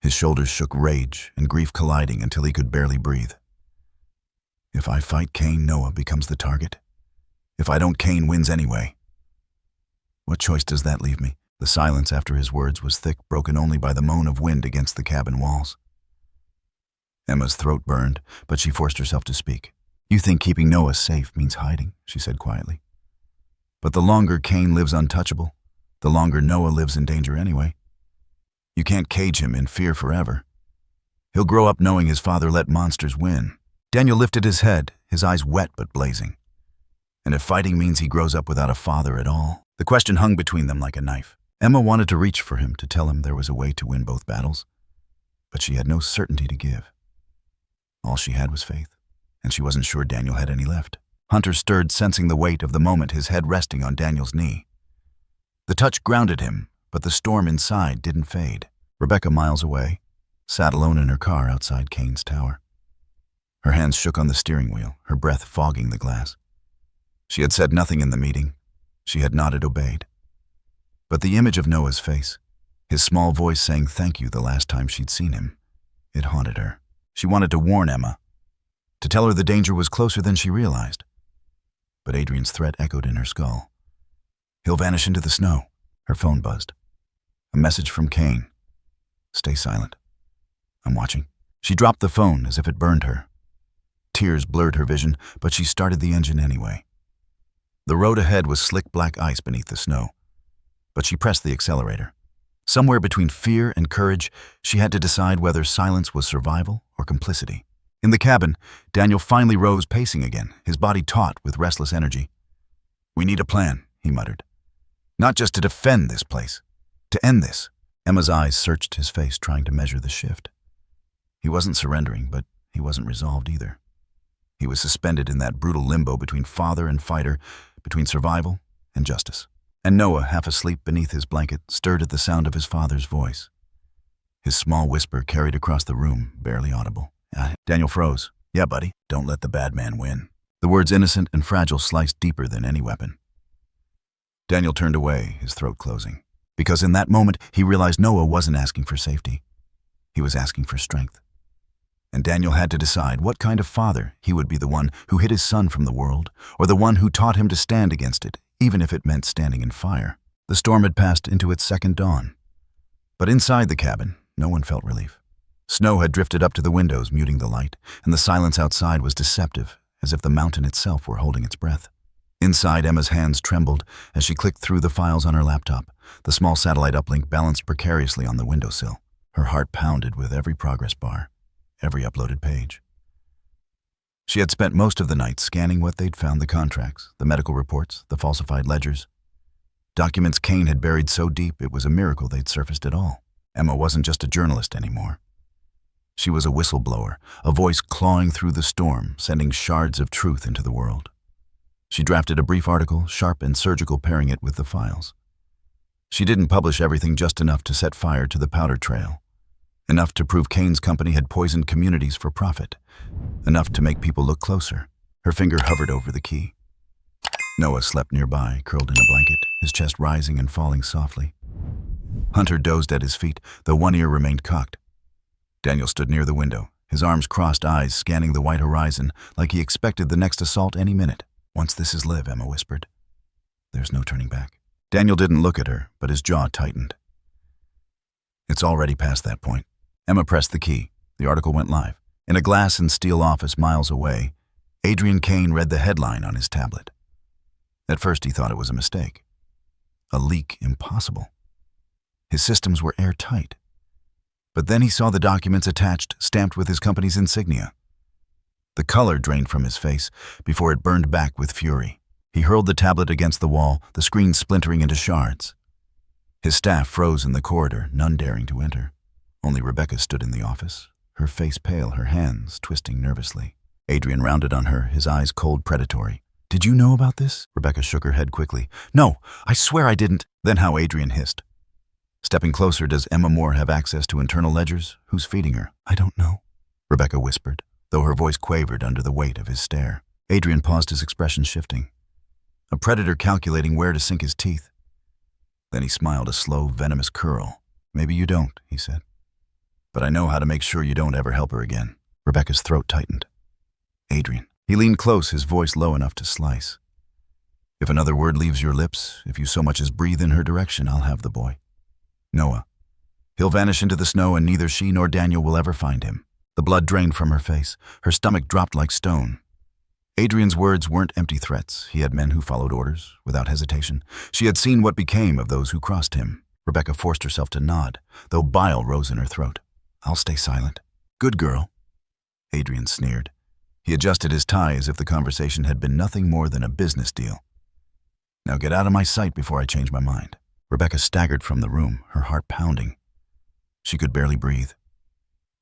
His shoulders shook, rage and grief colliding until he could barely breathe. "If I fight Cain, Noah becomes the target. If I don't, Cain wins anyway. What choice does that leave me?" The silence after his words was thick, broken only by the moan of wind against the cabin walls. Emma's throat burned, but she forced herself to speak. "You think keeping Noah safe means hiding," she said quietly. "But the longer Cain lives untouchable, the longer Noah lives in danger anyway. You can't cage him in fear forever. He'll grow up knowing his father let monsters win." Daniel lifted his head, his eyes wet but blazing. "And if fighting means he grows up without a father at all?" The question hung between them like a knife. Emma wanted to reach for him, to tell him there was a way to win both battles, but she had no certainty to give. All she had was faith, and she wasn't sure Daniel had any left. Hunter stirred, sensing the weight of the moment, his head resting on Daniel's knee. The touch grounded him, but the storm inside didn't fade. Rebecca, miles away, sat alone in her car outside Cain's tower. Her hands shook on the steering wheel, her breath fogging the glass. She had said nothing in the meeting. She had nodded, obeyed. But the image of Noah's face, his small voice saying thank you the last time she'd seen him, it haunted her. She wanted to warn Emma, to tell her the danger was closer than she realized. But Adrian's threat echoed in her skull. "He'll vanish into the snow." Her phone buzzed. A message from Cain. "Stay silent. I'm watching." She dropped the phone as if it burned her. Tears blurred her vision, but she started the engine anyway. The road ahead was slick black ice beneath the snow, but she pressed the accelerator. Somewhere between fear and courage, she had to decide whether silence was survival or complicity. In the cabin, Daniel finally rose, pacing again, his body taut with restless energy. "We need a plan," he muttered. "Not just to defend this place, to end this." Emma's eyes searched his face, trying to measure the shift. He wasn't surrendering, but he wasn't resolved either. He was suspended in that brutal limbo between father and fighter, between survival and justice. And Noah, half asleep beneath his blanket, stirred at the sound of his father's voice. His small whisper carried across the room, barely audible. Daniel froze. "Yeah, buddy, don't let the bad man win." The words, innocent and fragile, sliced deeper than any weapon. Daniel turned away, his throat closing. Because in that moment, he realized Noah wasn't asking for safety. He was asking for strength. And Daniel had to decide what kind of father he would be, the one who hid his son from the world, or the one who taught him to stand against it, even if it meant standing in fire. The storm had passed into its second dawn. But inside the cabin, no one felt relief. Snow had drifted up to the windows, muting the light, and the silence outside was deceptive, as if the mountain itself were holding its breath. Inside, Emma's hands trembled as she clicked through the files on her laptop. The small satellite uplink balanced precariously on the windowsill. Her heart pounded with every progress bar, every uploaded page. She had spent most of the night scanning what they'd found: the contracts, the medical reports, the falsified ledgers. Documents Kane had buried so deep it was a miracle they'd surfaced at all. Emma wasn't just a journalist anymore. She was a whistleblower, a voice clawing through the storm, sending shards of truth into the world. She drafted a brief article, sharp and surgical, pairing it with the files. She didn't publish everything, just enough to set fire to the powder trail. Enough to prove Kane's company had poisoned communities for profit. Enough to make people look closer. Her finger hovered over the key. Noah slept nearby, curled in a blanket, his chest rising and falling softly. Hunter dozed at his feet, though one ear remained cocked. Daniel stood near the window, his arms crossed, eyes scanning the white horizon like he expected the next assault any minute. "Once this is live," Emma whispered. "There's no turning back." Daniel didn't look at her, but his jaw tightened. "It's already past that point." Emma pressed the key. The article went live. In a glass and steel office miles away, Adrian Kane read the headline on his tablet. At first he thought it was a mistake. A leak impossible. His systems were airtight. But then he saw the documents attached, stamped with his company's insignia. The color drained from his face before it burned back with fury. He hurled the tablet against the wall, the screen splintering into shards. His staff froze in the corridor, none daring to enter. Only Rebecca stood in the office, her face pale, her hands twisting nervously. Adrian rounded on her, his eyes cold, predatory. "Did you know about this?" Rebecca shook her head quickly. "No, I swear I didn't." Then how Adrian hissed. Stepping closer, "Does Emma Moore have access to internal ledgers? Who's feeding her?" "I don't know," Rebecca whispered, though her voice quavered under the weight of his stare. Adrian paused, his expression shifting. A predator calculating where to sink his teeth. Then he smiled, a slow, venomous curl. "Maybe you don't," he said. "But I know how to make sure you don't ever help her again." Rebecca's throat tightened. "Adrian." He leaned close, his voice low enough to slice. "If another word leaves your lips, if you so much as breathe in her direction, I'll have the boy. Noah. He'll vanish into the snow, and neither she nor Daniel will ever find him." The blood drained from her face. Her stomach dropped like stone. Adrian's words weren't empty threats. He had men who followed orders, without hesitation. She had seen what became of those who crossed him. Rebecca forced herself to nod, though bile rose in her throat. "I'll stay silent." "Good girl." Adrian sneered. He adjusted his tie as if the conversation had been nothing more than a business deal. "Now get out of my sight before I change my mind." Rebecca staggered from the room, her heart pounding. She could barely breathe.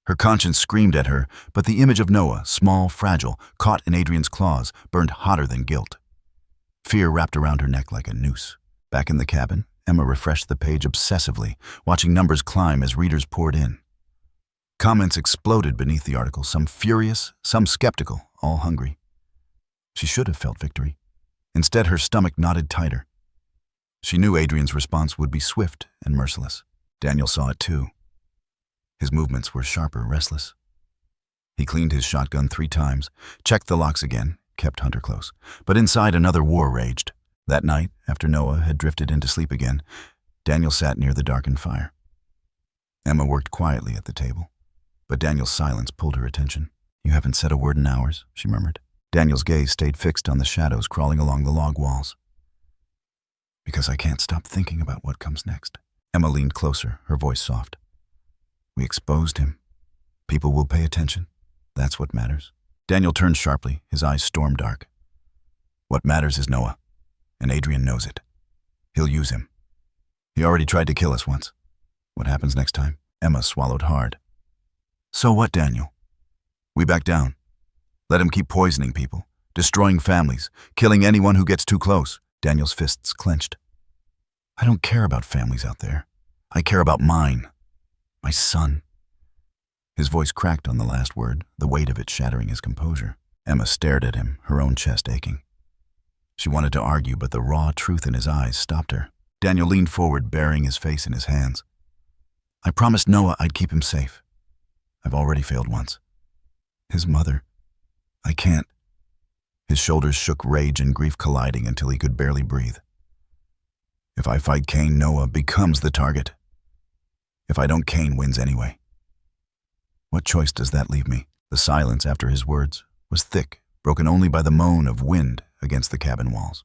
Her conscience screamed at her, but the image of Noah, small, fragile, caught in Adrian's claws, burned hotter than guilt. Fear wrapped around her neck like a noose. Back in the cabin, Emma refreshed the page obsessively, watching numbers climb as readers poured in. Comments exploded beneath the article, some furious, some skeptical, all hungry. She should have felt victory. Instead, her stomach knotted tighter. She knew Adrian's response would be swift and merciless. Daniel saw it too. His movements were sharper, restless. He cleaned his shotgun 3 times, checked the locks again, kept Hunter close. But inside, another war raged. That night, after Noah had drifted into sleep again, Daniel sat near the darkened fire. Emma worked quietly at the table, but Daniel's silence pulled her attention. "You haven't said a word in hours," she murmured. Daniel's gaze stayed fixed on the shadows crawling along the log walls. "Because I can't stop thinking about what comes next." Emma leaned closer, her voice soft. "We exposed him. People will pay attention. That's what matters." Daniel turned sharply, his eyes storm dark. "What matters is Noah, and Adrian knows it. He'll use him. He already tried to kill us once. What happens next time?" Emma swallowed hard. "So what, Daniel? We back down. Let him keep poisoning people, destroying families, killing anyone who gets too close." Daniel's fists clenched. "I don't care about families out there. I care about mine. My son." His voice cracked on the last word, the weight of it shattering his composure. Emma stared at him, her own chest aching. She wanted to argue, but the raw truth in his eyes stopped her. Daniel leaned forward, burying his face in his hands. "I promised Noah I'd keep him safe. I've already failed once. His mother. I can't." His shoulders shook, rage and grief colliding until he could barely breathe. "If I fight Kane, Noah becomes the target. If I don't, Kane wins anyway. What choice does that leave me?" The silence after his words was thick, broken only by the moan of wind against the cabin walls.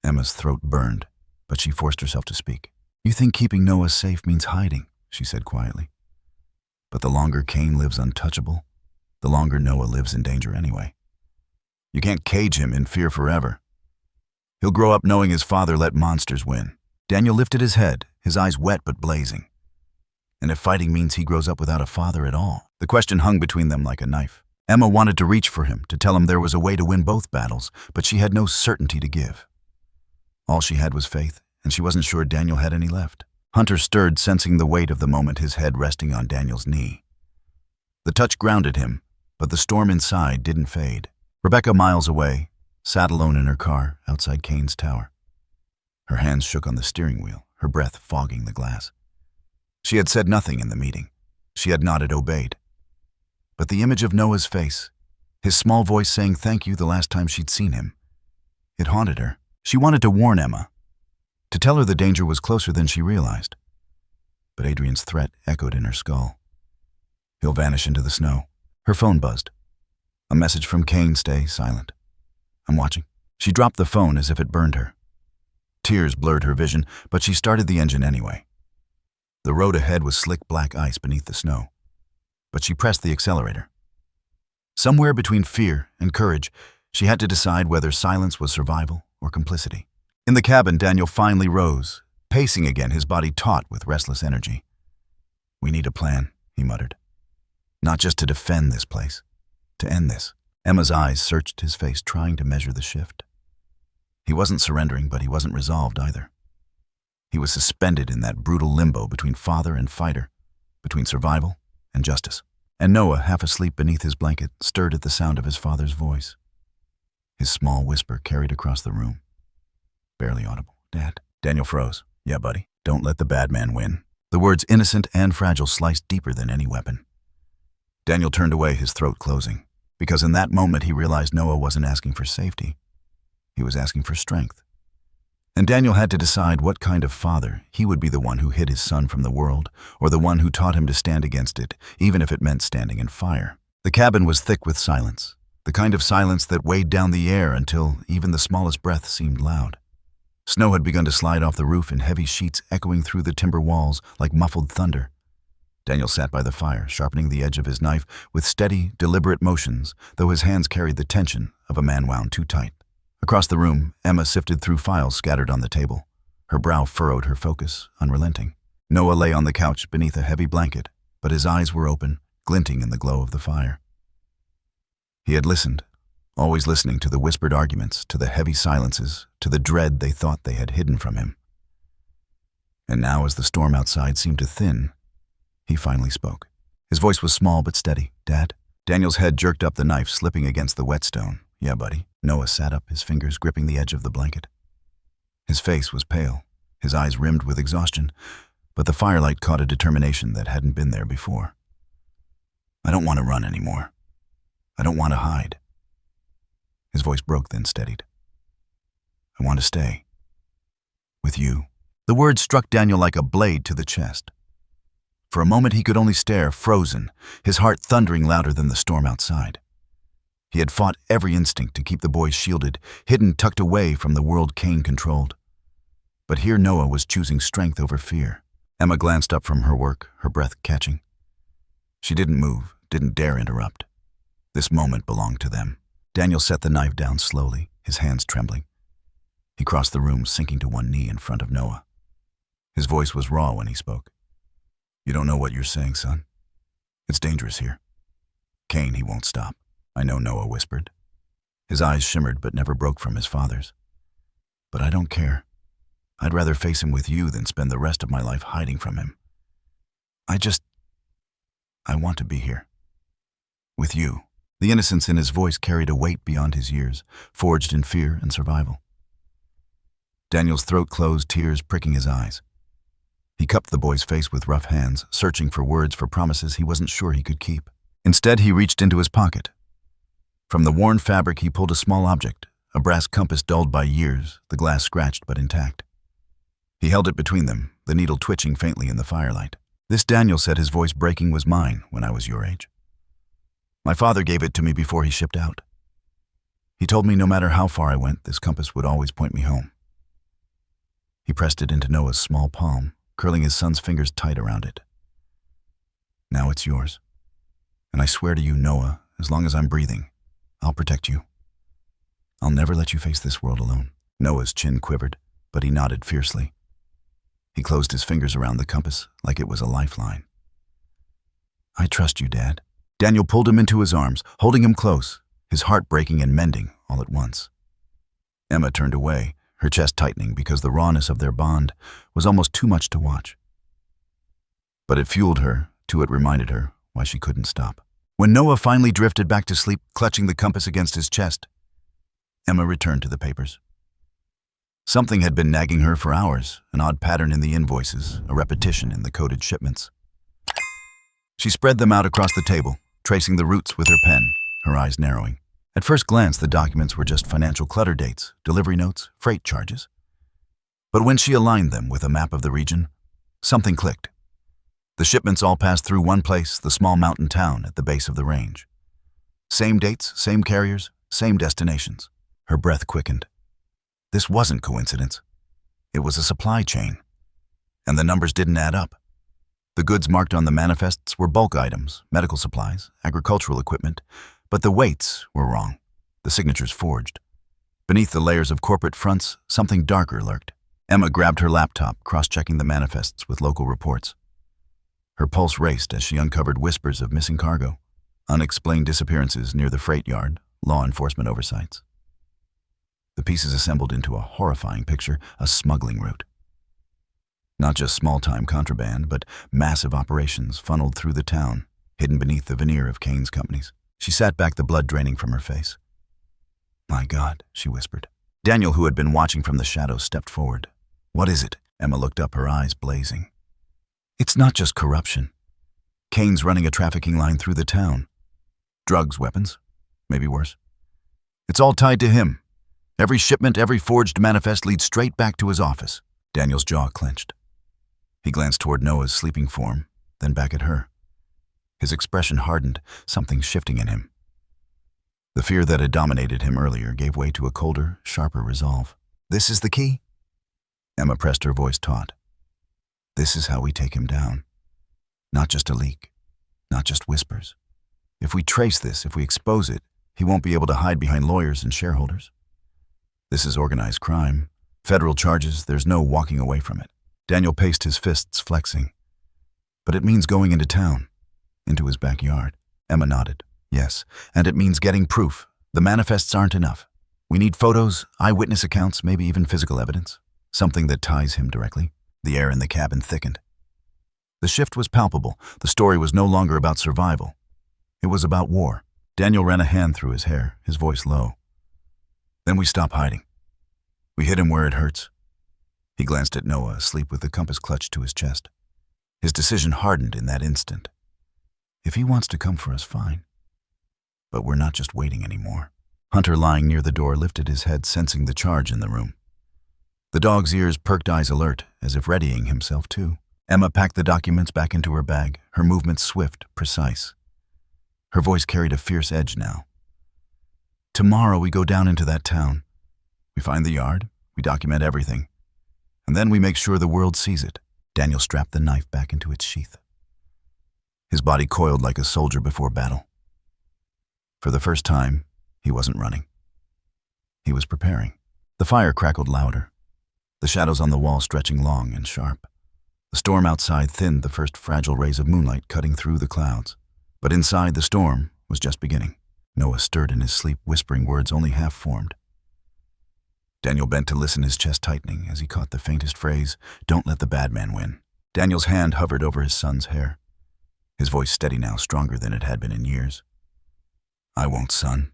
Emma's throat burned, but she forced herself to speak. "You think keeping Noah safe means hiding," she said quietly. "But the longer Kane lives untouchable, the longer Noah lives in danger anyway. You can't cage him in fear forever. He'll grow up knowing his father let monsters win. Daniel lifted his head, his eyes wet but blazing. And if fighting means he grows up without a father at all? The question hung between them like a knife. Emma wanted to reach for him, to tell him there was a way to win both battles, but she had no certainty to give. All she had was faith, and she wasn't sure Daniel had any left. Hunter stirred, sensing the weight of the moment, his head resting on Daniel's knee. The touch grounded him, but the storm inside didn't fade. Rebecca, miles away, sat alone in her car outside Kane's tower. Her hands shook on the steering wheel, her breath fogging the glass. She had said nothing in the meeting. She had nodded, obeyed. But the image of Noah's face, his small voice saying thank you the last time she'd seen him, it haunted her. She wanted to warn Emma, to tell her the danger was closer than she realized. But Adrian's threat echoed in her skull. He'll vanish into the snow. Her phone buzzed. A message from Kane: stay silent. I'm watching. She dropped the phone as if it burned her. Tears blurred her vision, but she started the engine anyway. The road ahead was slick black ice beneath the snow, but she pressed the accelerator. Somewhere between fear and courage, she had to decide whether silence was survival or complicity. In the cabin, Daniel finally rose, pacing again, his body taut with restless energy. We need a plan, he muttered. Not just to defend this place, to end this. Emma's eyes searched his face, trying to measure the shift. He wasn't surrendering, but he wasn't resolved either. He was suspended in that brutal limbo between father and fighter, between survival and justice. And Noah, half asleep beneath his blanket, stirred at the sound of his father's voice. His small whisper carried across the room. Barely audible. Dad. Daniel froze. Yeah, buddy. Don't let the bad man win. The words, innocent and fragile, sliced deeper than any weapon. Daniel turned away, his throat closing, because in that moment he realized Noah wasn't asking for safety. He was asking for strength. And Daniel had to decide what kind of father. He would be the one who hid his son from the world, or the one who taught him to stand against it, even if it meant standing in fire. The cabin was thick with silence, the kind of silence that weighed down the air until even the smallest breath seemed loud. Snow had begun to slide off the roof in heavy sheets, echoing through the timber walls like muffled thunder. Daniel sat by the fire, sharpening the edge of his knife with steady, deliberate motions, though his hands carried the tension of a man wound too tight. Across the room, Emma sifted through files scattered on the table. Her brow furrowed, her focus unrelenting. Noah lay on the couch beneath a heavy blanket, but his eyes were open, glinting in the glow of the fire. He had listened, always listening to the whispered arguments, to the heavy silences, to the dread they thought they had hidden from him. And now, as the storm outside seemed to thin, he finally spoke. His voice was small but steady. Dad? Daniel's head jerked up, the knife slipping against the whetstone. Yeah, buddy. Noah sat up, his fingers gripping the edge of the blanket. His face was pale, his eyes rimmed with exhaustion, but the firelight caught a determination that hadn't been there before. I don't want to run anymore. I don't want to hide. His voice broke, then steadied. I want to stay. With you. The words struck Daniel like a blade to the chest. For a moment he could only stare, frozen, his heart thundering louder than the storm outside. He had fought every instinct to keep the boys shielded, hidden, tucked away from the world Kane controlled. But here Noah was choosing strength over fear. Emma glanced up from her work, her breath catching. She didn't move, didn't dare interrupt. This moment belonged to them. Daniel set the knife down slowly, his hands trembling. He crossed the room, sinking to one knee in front of Noah. His voice was raw when he spoke. You don't know what you're saying, son. It's dangerous here. Kane, he won't stop. I know, Noah whispered. His eyes shimmered but never broke from his father's. But I don't care. I'd rather face him with you than spend the rest of my life hiding from him. I want to be here. With you. The innocence in his voice carried a weight beyond his years, forged in fear and survival. Daniel's throat closed, tears pricking his eyes. He cupped the boy's face with rough hands, searching for words for promises he wasn't sure he could keep. Instead, he reached into his pocket. From the worn fabric, he pulled a small object, a brass compass dulled by years, the glass scratched but intact. He held it between them, the needle twitching faintly in the firelight. This, Daniel said, his voice breaking, was mine when I was your age. My father gave it to me before he shipped out. He told me no matter how far I went, this compass would always point me home. He pressed it into Noah's small palm, curling his son's fingers tight around it. Now it's yours. And I swear to you, Noah, as long as I'm breathing, I'll protect you. I'll never let you face this world alone." Noah's chin quivered, but he nodded fiercely. He closed his fingers around the compass like it was a lifeline. "I trust you, Dad." Daniel pulled him into his arms, holding him close, his heart breaking and mending all at once. Emma turned away, her chest tightening because the rawness of their bond was almost too much to watch. But it fueled her, too it reminded her why she couldn't stop. When Noah finally drifted back to sleep, clutching the compass against his chest, Emma returned to the papers. Something had been nagging her for hours, an odd pattern in the invoices, a repetition in the coded shipments. She spread them out across the table, tracing the routes with her pen, her eyes narrowing. At first glance, the documents were just financial clutter dates, delivery notes, freight charges. But when she aligned them with a map of the region, something clicked. The shipments all passed through one place, the small mountain town at the base of the range. Same dates, same carriers, same destinations. Her breath quickened. This wasn't coincidence. It was a supply chain. And the numbers didn't add up. The goods marked on the manifests were bulk items, medical supplies, agricultural equipment, but the weights were wrong, the signatures forged. Beneath the layers of corporate fronts, something darker lurked. Emma grabbed her laptop, cross-checking the manifests with local reports. Her pulse raced as she uncovered whispers of missing cargo, unexplained disappearances near the freight yard, law enforcement oversights. The pieces assembled into a horrifying picture, a smuggling route. Not just small-time contraband, but massive operations funneled through the town, hidden beneath the veneer of Kane's companies. She sat back, the blood draining from her face. "My God," she whispered. Daniel, who had been watching from the shadows, stepped forward. "What is it?" Emma looked up, her eyes blazing. "It's not just corruption. Kane's running a trafficking line through the town. Drugs, weapons, maybe worse. It's all tied to him. Every shipment, every forged manifest leads straight back to his office." Daniel's jaw clenched. He glanced toward Noah's sleeping form, then back at her. His expression hardened, something shifting in him. The fear that had dominated him earlier gave way to a colder, sharper resolve. "This is the key?" Emma pressed her voice taut. "This is how we take him down. Not just a leak, not just whispers. If we trace this, if we expose it, he won't be able to hide behind lawyers and shareholders. This is organized crime. Federal charges, there's no walking away from it." Daniel paced, his fists flexing. "But it means going into town, into his backyard." Emma nodded. "Yes, and it means getting proof. The manifests aren't enough. We need photos, eyewitness accounts, maybe even physical evidence. Something that ties him directly." The air in the cabin thickened. The shift was palpable. The story was no longer about survival. It was about war. Daniel ran a hand through his hair, his voice low. "Then we stop hiding. We hit him where it hurts." He glanced at Noah, asleep with the compass clutched to his chest. His decision hardened in that instant. If he wants to come for us, fine. But we're not just waiting anymore. Hunter, lying near the door, lifted his head, sensing the charge in the room. The dog's ears perked, eyes alert, as if readying himself too. Emma packed the documents back into her bag, her movements swift, precise. Her voice carried a fierce edge now. "Tomorrow we go down into that town. We find the yard, we document everything, and then we make sure the world sees it." Daniel strapped the knife back into its sheath. His body coiled like a soldier before battle. For the first time, he wasn't running. He was preparing. The fire crackled louder, the shadows on the wall stretching long and sharp. The storm outside thinned, the first fragile rays of moonlight cutting through the clouds. But inside, the storm was just beginning. Noah stirred in his sleep, whispering words only half formed. Daniel bent to listen, his chest tightening as he caught the faintest phrase, "Don't let the bad man win." Daniel's hand hovered over his son's hair, his voice steady now, stronger than it had been in years. "I won't, son.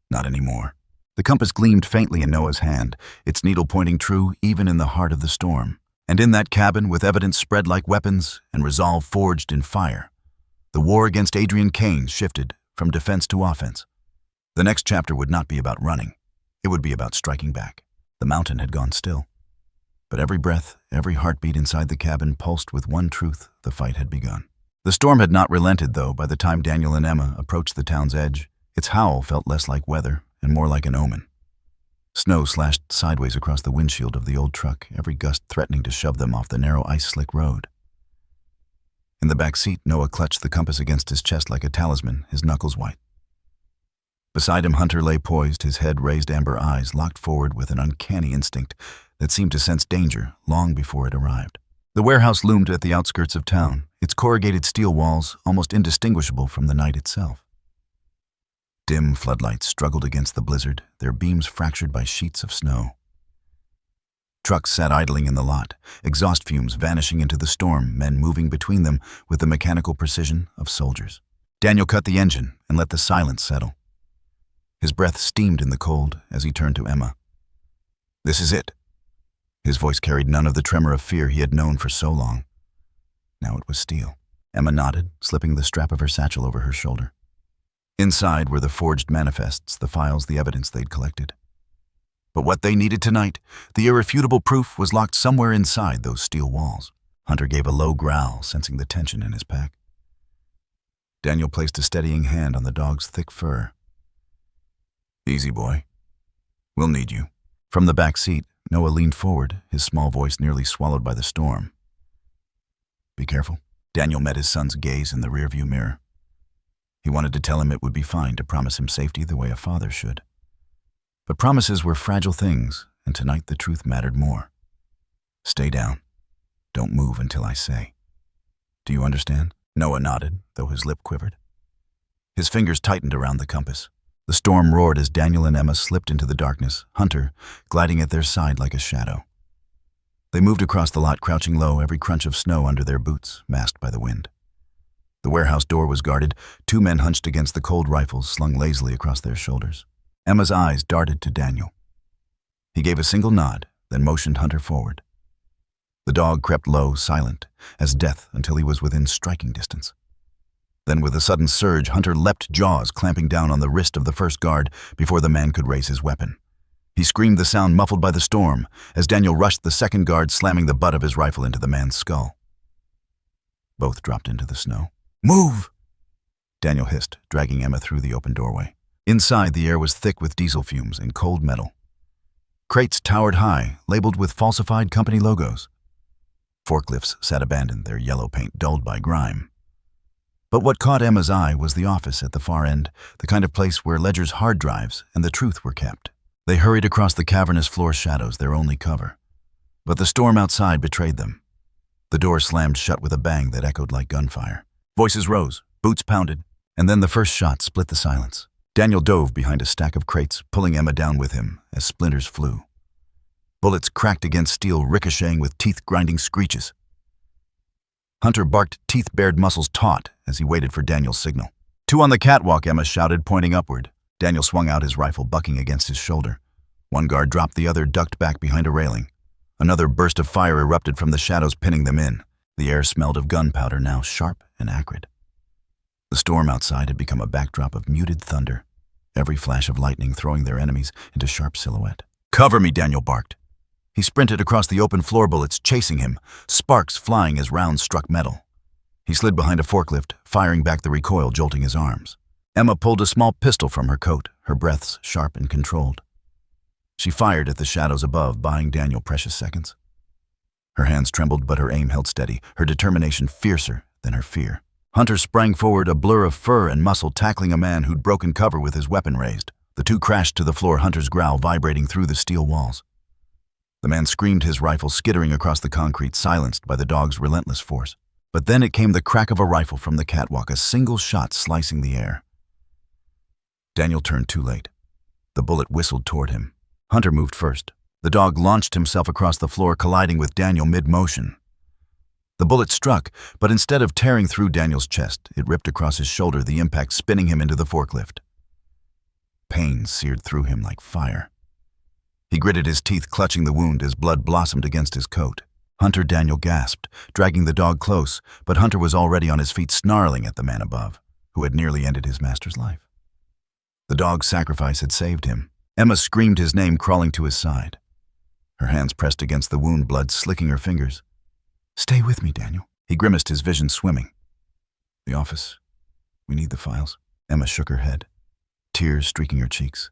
Not anymore." The compass gleamed faintly in Noah's hand, its needle pointing true even in the heart of the storm. And in that cabin, with evidence spread like weapons and resolve forged in fire, the war against Adrian Kane shifted from defense to offense. The next chapter would not be about running. It would be about striking back. The mountain had gone still. But every breath, every heartbeat inside the cabin pulsed with one truth: the fight had begun. The storm had not relented, though. By the time Daniel and Emma approached the town's edge, its howl felt less like weather and more like an omen. Snow slashed sideways across the windshield of the old truck, every gust threatening to shove them off the narrow ice-slick road. In the back seat, Noah clutched the compass against his chest like a talisman, his knuckles white. Beside him, Hunter lay poised, his head raised, amber eyes locked forward with an uncanny instinct that seemed to sense danger long before it arrived. The warehouse loomed at the outskirts of town, its corrugated steel walls almost indistinguishable from the night itself. Dim floodlights struggled against the blizzard, their beams fractured by sheets of snow. Trucks sat idling in the lot, exhaust fumes vanishing into the storm, men moving between them with the mechanical precision of soldiers. Daniel cut the engine and let the silence settle. His breath steamed in the cold as he turned to Emma. "This is it." His voice carried none of the tremor of fear he had known for so long. Now it was steel. Emma nodded, slipping the strap of her satchel over her shoulder. Inside were the forged manifests, the files, the evidence they'd collected. But what they needed tonight, the irrefutable proof, was locked somewhere inside those steel walls. Hunter gave a low growl, sensing the tension in his pack. Daniel placed a steadying hand on the dog's thick fur. "Easy, boy. We'll need you." From the back seat, Noah leaned forward, his small voice nearly swallowed by the storm. "Be careful." Daniel met his son's gaze in the rearview mirror. He wanted to tell him it would be fine, to promise him safety the way a father should. But promises were fragile things, and tonight the truth mattered more. "Stay down. Don't move until I say. Do you understand?" Noah nodded, though his lip quivered. His fingers tightened around the compass. The storm roared as Daniel and Emma slipped into the darkness, Hunter gliding at their side like a shadow. They moved across the lot, crouching low, every crunch of snow under their boots, masked by the wind. The warehouse door was guarded, two men hunched against the cold rifles slung lazily across their shoulders. Emma's eyes darted to Daniel. He gave a single nod, then motioned Hunter forward. The dog crept low, silent as death, until he was within striking distance. Then with a sudden surge, Hunter leapt, jaws clamping down on the wrist of the first guard before the man could raise his weapon. He screamed, the sound muffled by the storm, as Daniel rushed the second guard, slamming the butt of his rifle into the man's skull. Both dropped into the snow. "Move!" Daniel hissed, dragging Emma through the open doorway. Inside, the air was thick with diesel fumes and cold metal. Crates towered high, labeled with falsified company logos. Forklifts sat abandoned, their yellow paint dulled by grime. But what caught Emma's eye was the office at the far end, the kind of place where ledgers, hard drives, and the truth were kept. They hurried across the cavernous floor shadows, their only cover. But the storm outside betrayed them. The door slammed shut with a bang that echoed like gunfire. Voices rose, boots pounded, and then the first shot split the silence. Daniel dove behind a stack of crates, pulling Emma down with him as splinters flew. Bullets cracked against steel, ricocheting with teeth-grinding screeches. Hunter barked, teeth-bared muscles taut as he waited for Daniel's signal. "Two on the catwalk," Emma shouted, pointing upward. Daniel swung out his rifle, bucking against his shoulder. One guard dropped, the other ducked back behind a railing. Another burst of fire erupted from the shadows, pinning them in. The air smelled of gunpowder, now sharp and acrid. The storm outside had become a backdrop of muted thunder, every flash of lightning throwing their enemies into sharp silhouette. "Cover me," Daniel barked. He sprinted across the open floor, bullets chasing him, sparks flying as rounds struck metal. He slid behind a forklift, firing back the recoil, jolting his arms. Emma pulled a small pistol from her coat, her breaths sharp and controlled. She fired at the shadows above, buying Daniel precious seconds. Her hands trembled, but her aim held steady, her determination fiercer than her fear. Hunter sprang forward, a blur of fur and muscle, tackling a man who'd broken cover with his weapon raised. The two crashed to the floor, Hunter's growl vibrating through the steel walls. The man screamed, his rifle skittering across the concrete, silenced by the dog's relentless force. But then it came, the crack of a rifle from the catwalk, a single shot slicing the air. Daniel turned too late. The bullet whistled toward him. Hunter moved first. The dog launched himself across the floor, colliding with Daniel mid-motion. The bullet struck, but instead of tearing through Daniel's chest, it ripped across his shoulder, the impact spinning him into the forklift. Pain seared through him like fire. He gritted his teeth, clutching the wound as blood blossomed against his coat. "Hunter," Daniel gasped, dragging the dog close, but Hunter was already on his feet, snarling at the man above, who had nearly ended his master's life. The dog's sacrifice had saved him. Emma screamed his name, crawling to his side. Her hands pressed against the wound, blood slicking her fingers. "Stay with me, Daniel." He grimaced, his vision swimming. "The office. We need the files." Emma shook her head, tears streaking her cheeks.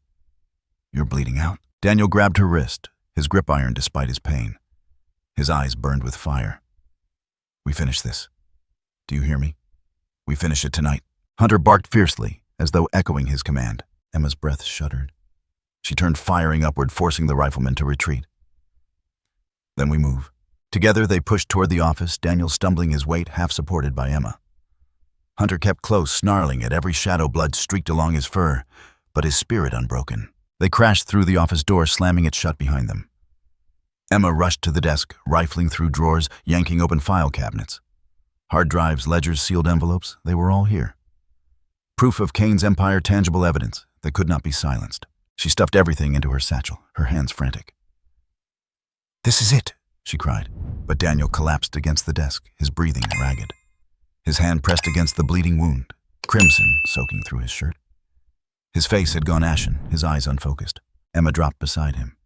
"You're bleeding out." Daniel grabbed her wrist, his grip iron despite his pain. His eyes burned with fire. "We finish this. Do you hear me? We finish it tonight." Hunter barked fiercely, as though echoing his command. Emma's breath shuddered. She turned, firing upward, forcing the rifleman to retreat. Then we move. Together they pushed toward the office, Daniel stumbling his weight, half supported by Emma. Hunter kept close, snarling at every shadow. Blood streaked along his fur, but his spirit unbroken. They crashed through the office door, slamming it shut behind them. Emma rushed to the desk, rifling through drawers, yanking open file cabinets. Hard drives, ledgers, sealed envelopes, they were all here. Proof of Kane's empire, tangible evidence that could not be silenced. She stuffed everything into her satchel, her hands frantic. "This is it," she cried. But Daniel collapsed against the desk, his breathing ragged. His hand pressed against the bleeding wound, crimson soaking through his shirt. His face had gone ashen, his eyes unfocused. Emma dropped beside him.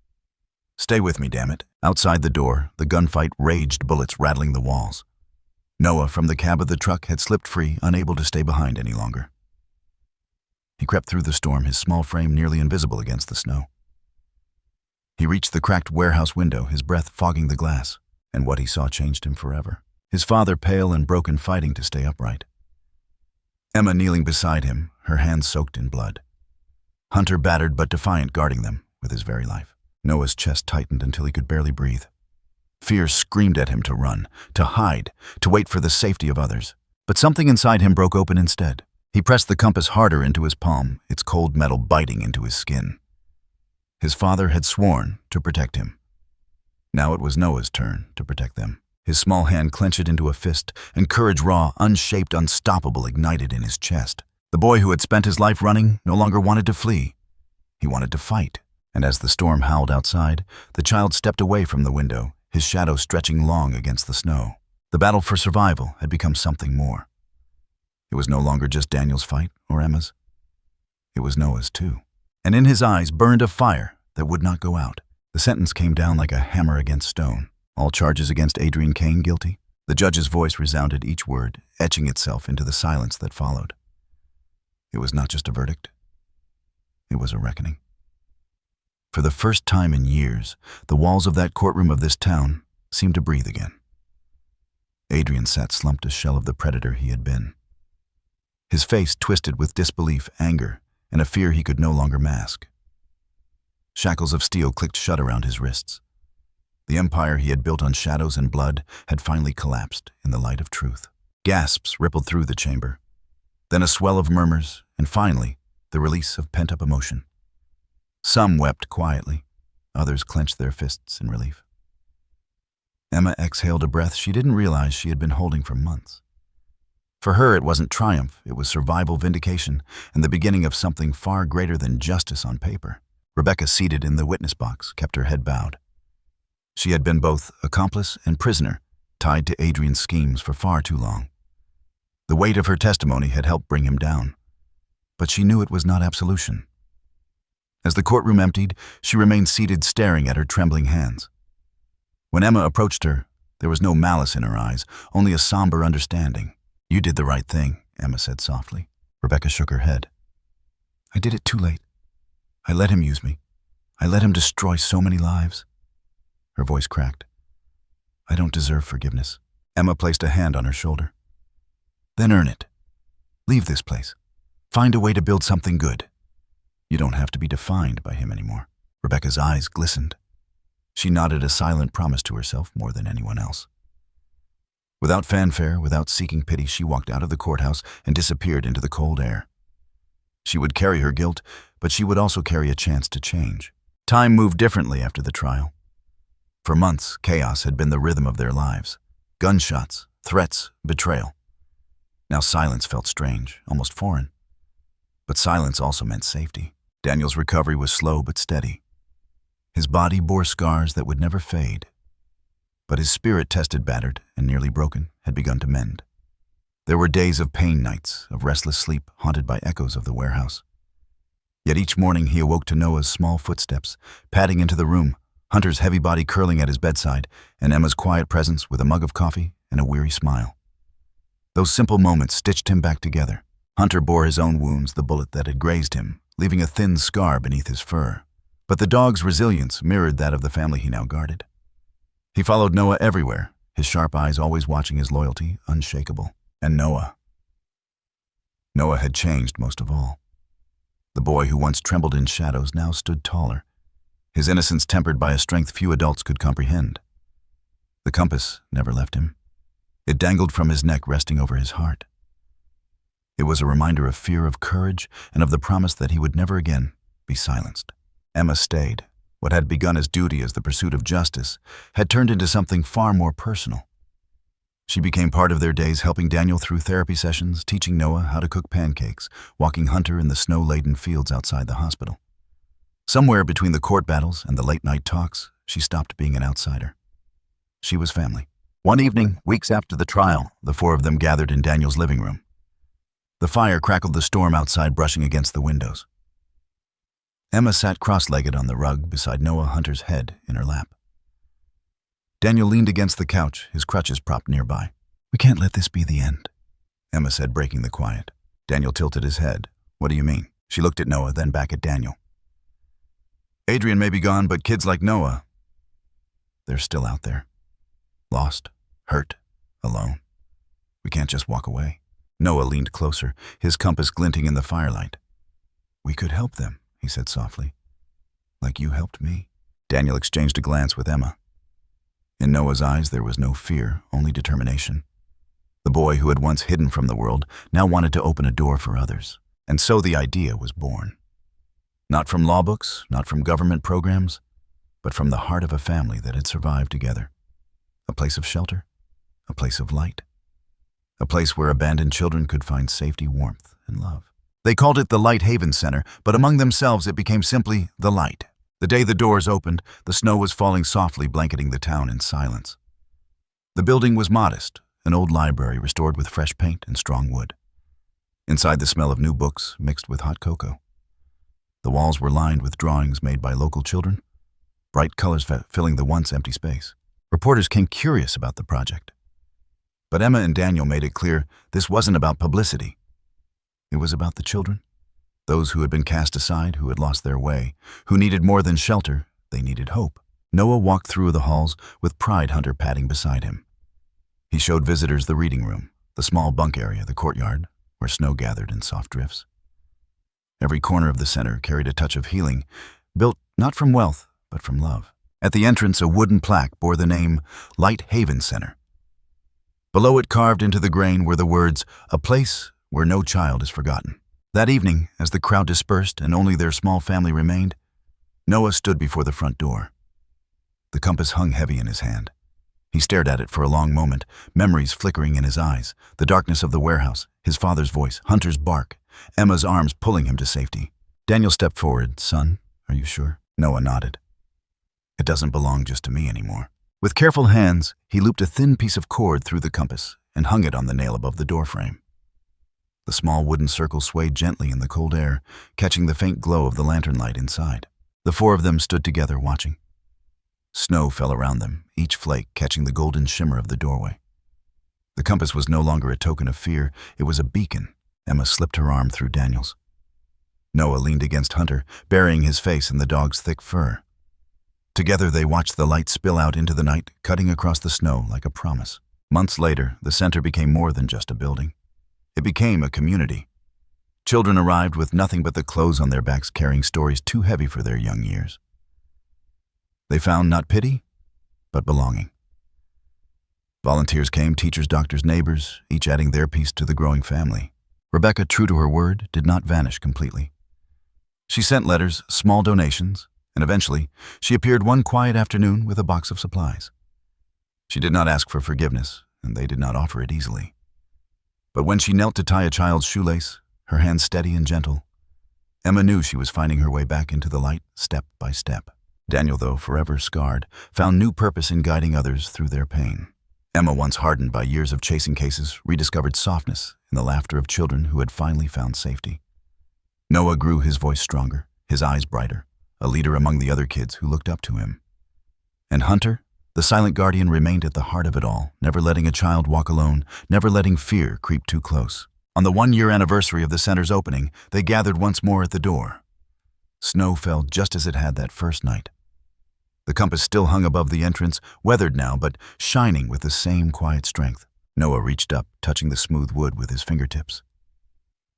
"Stay with me, damn it." Outside the door, the gunfight raged, bullets rattling the walls. Noah, from the cab of the truck, had slipped free, unable to stay behind any longer. He crept through the storm, his small frame nearly invisible against the snow. He reached the cracked warehouse window, his breath fogging the glass, and what he saw changed him forever. His father, pale and broken, fighting to stay upright. Emma kneeling beside him, her hands soaked in blood. Hunter, battered but defiant, guarding them with his very life. Noah's chest tightened until he could barely breathe. Fear screamed at him to run, to hide, to wait for the safety of others. But something inside him broke open instead. He pressed the compass harder into his palm, its cold metal biting into his skin. His father had sworn to protect him. Now it was Noah's turn to protect them. His small hand clenched into a fist, and courage, raw, unshaped, unstoppable, ignited in his chest. The boy who had spent his life running no longer wanted to flee. He wanted to fight. And as the storm howled outside, the child stepped away from the window, his shadow stretching long against the snow. The battle for survival had become something more. It was no longer just Daniel's fight or Emma's. It was Noah's too. And in his eyes burned a fire that would not go out. The sentence came down like a hammer against stone. All charges against Adrian Kane guilty. The judge's voice resounded each word, etching itself into the silence that followed. It was not just a verdict. It was a reckoning. For the first time in years, the walls of that courtroom of this town seemed to breathe again. Adrian sat slumped, a shell of the predator he had been. His face twisted with disbelief, anger, and a fear he could no longer mask. Shackles of steel clicked shut around his wrists. The empire he had built on shadows and blood had finally collapsed in the light of truth. Gasps rippled through the chamber. Then a swell of murmurs, and finally, the release of pent-up emotion. Some wept quietly, others clenched their fists in relief. Emma exhaled a breath she didn't realize she had been holding for months. For her, it wasn't triumph, it was survival, vindication, and the beginning of something far greater than justice on paper. Rebecca, seated in the witness box, kept her head bowed. She had been both accomplice and prisoner, tied to Adrian's schemes for far too long. The weight of her testimony had helped bring him down, but she knew it was not absolution. As the courtroom emptied, she remained seated, staring at her trembling hands. When Emma approached her, there was no malice in her eyes, only a somber understanding. "You did the right thing," Emma said softly. Rebecca shook her head. "I did it too late. I let him use me. I let him destroy so many lives." Her voice cracked. "I don't deserve forgiveness." Emma placed a hand on her shoulder. "Then earn it. Leave this place. Find a way to build something good. You don't have to be defined by him anymore." Rebecca's eyes glistened. She nodded a silent promise to herself more than anyone else. Without fanfare, without seeking pity, she walked out of the courthouse and disappeared into the cold air. She would carry her guilt, but she would also carry a chance to change. Time moved differently after the trial. For months, chaos had been the rhythm of their lives. Gunshots, threats, betrayal. Now silence felt strange, almost foreign. But silence also meant safety. Daniel's recovery was slow but steady. His body bore scars that would never fade. But his spirit, tested, battered, and nearly broken, had begun to mend. There were days of pain nights, of restless sleep, haunted by echoes of the warehouse. Yet each morning he awoke to Noah's small footsteps, padding into the room, Hunter's heavy body curling at his bedside, and Emma's quiet presence with a mug of coffee and a weary smile. Those simple moments stitched him back together. Hunter bore his own wounds, the bullet that had grazed him, leaving a thin scar beneath his fur. But the dog's resilience mirrored that of the family he now guarded. He followed Noah everywhere, his sharp eyes always watching his loyalty, unshakable. And Noah had changed most of all. The boy who once trembled in shadows now stood taller, his innocence tempered by a strength few adults could comprehend. The compass never left him. It dangled from his neck, resting over his heart. It was a reminder of fear, of courage, and of the promise that he would never again be silenced. Emma stayed. What had begun as duty, as the pursuit of justice, had turned into something far more personal. She became part of their days, helping Daniel through therapy sessions, teaching Noah how to cook pancakes, walking Hunter in the snow-laden fields outside the hospital. Somewhere between the court battles and the late-night talks, she stopped being an outsider. She was family. One evening, weeks after the trial, the four of them gathered in Daniel's living room. The fire crackled the storm outside, brushing against the windows. Emma sat cross-legged on the rug beside Noah, Hunter's head in her lap. Daniel leaned against the couch, his crutches propped nearby. "We can't let this be the end," Emma said, breaking the quiet. Daniel tilted his head. "What do you mean?" She looked at Noah, then back at Daniel. "Adrian may be gone, but kids like Noah, they're still out there. Lost, hurt, alone. We can't just walk away." Noah leaned closer, his compass glinting in the firelight. "We could help them," he said softly. "Like you helped me." Daniel exchanged a glance with Emma. In Noah's eyes there was no fear, only determination. The boy who had once hidden from the world now wanted to open a door for others. And so the idea was born. Not from law books, not from government programs, but from the heart of a family that had survived together. A place of shelter, a place of light, a place where abandoned children could find safety, warmth, and love. They called it the Light Haven Center, but among themselves it became simply the Light. The day the doors opened, the snow was falling softly, blanketing the town in silence. The building was modest, an old library restored with fresh paint and strong wood. Inside, the smell of new books mixed with hot cocoa. The walls were lined with drawings made by local children, bright colors filling the once empty space. Reporters came curious about the project. But Emma and Daniel made it clear this wasn't about publicity. It was about the children, those who had been cast aside, who had lost their way, who needed more than shelter, they needed hope. Noah walked through the halls with pride, Hunter padding beside him. He showed visitors the reading room, the small bunk area, the courtyard, where snow gathered in soft drifts. Every corner of the center carried a touch of healing, built not from wealth, but from love. At the entrance, a wooden plaque bore the name Light Haven Center. Below it, carved into the grain, were the words, "A place where no child is forgotten." That evening, as the crowd dispersed and only their small family remained, Noah stood before the front door. The compass hung heavy in his hand. He stared at it for a long moment, memories flickering in his eyes, the darkness of the warehouse, his father's voice, Hunter's bark, Emma's arms pulling him to safety. Daniel stepped forward. "Son, are you sure?" Noah nodded. "It doesn't belong just to me anymore." With careful hands, he looped a thin piece of cord through the compass and hung it on the nail above the doorframe. The small wooden circle swayed gently in the cold air, catching the faint glow of the lantern light inside. The four of them stood together, watching. Snow fell around them, each flake catching the golden shimmer of the doorway. The compass was no longer a token of fear, it was a beacon. Emma slipped her arm through Daniel's. Noah leaned against Hunter, burying his face in the dog's thick fur. Together they watched the light spill out into the night, cutting across the snow like a promise. Months later, the center became more than just a building. It became a community. Children arrived with nothing but the clothes on their backs, carrying stories too heavy for their young years. They found not pity, but belonging. Volunteers came, teachers, doctors, neighbors, each adding their piece to the growing family. Rebecca, true to her word, did not vanish completely. She sent letters, small donations, and eventually she appeared one quiet afternoon with a box of supplies. She did not ask for forgiveness, and they did not offer it easily. But when she knelt to tie a child's shoelace, her hands steady and gentle, Emma knew she was finding her way back into the light, step by step. Daniel, though forever scarred, found new purpose in guiding others through their pain. Emma, once hardened by years of chasing cases, rediscovered softness in the laughter of children who had finally found safety. Noah grew, his voice stronger, his eyes brighter, a leader among the other kids who looked up to him. And Hunter, the silent guardian, remained at the heart of it all, never letting a child walk alone, never letting fear creep too close. On the 1-year anniversary of the center's opening, they gathered once more at the door. Snow fell just as it had that first night. The compass still hung above the entrance, weathered now, but shining with the same quiet strength. Noah reached up, touching the smooth wood with his fingertips.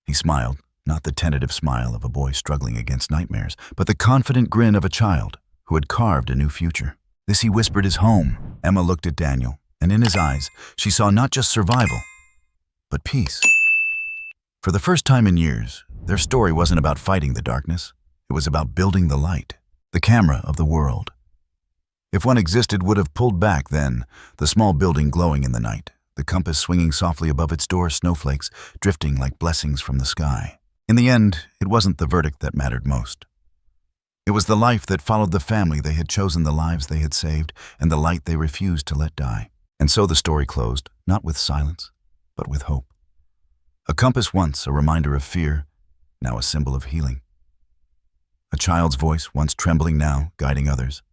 He smiled, Not the tentative smile of a boy struggling against nightmares, but the confident grin of a child who had carved a new future. This, he whispered, is home. Emma looked at Daniel, and in his eyes, she saw not just survival, but peace. For the first time in years, their story wasn't about fighting the darkness. It was about building the light, the camera of the world. If one existed, would have pulled back then, the small building glowing in the night, the compass swinging softly above its door, snowflakes drifting like blessings from the sky. In the end, it wasn't the verdict that mattered most. It was the life that followed the family they had chosen, the lives they had saved, and the light they refused to let die. And so the story closed, not with silence, but with hope. A compass once a reminder of fear, now a symbol of healing. A child's voice, once trembling, now guiding others.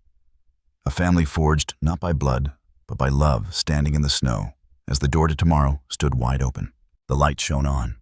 A family forged not by blood, but by love, standing in the snow, as the door to tomorrow stood wide open. The light shone on,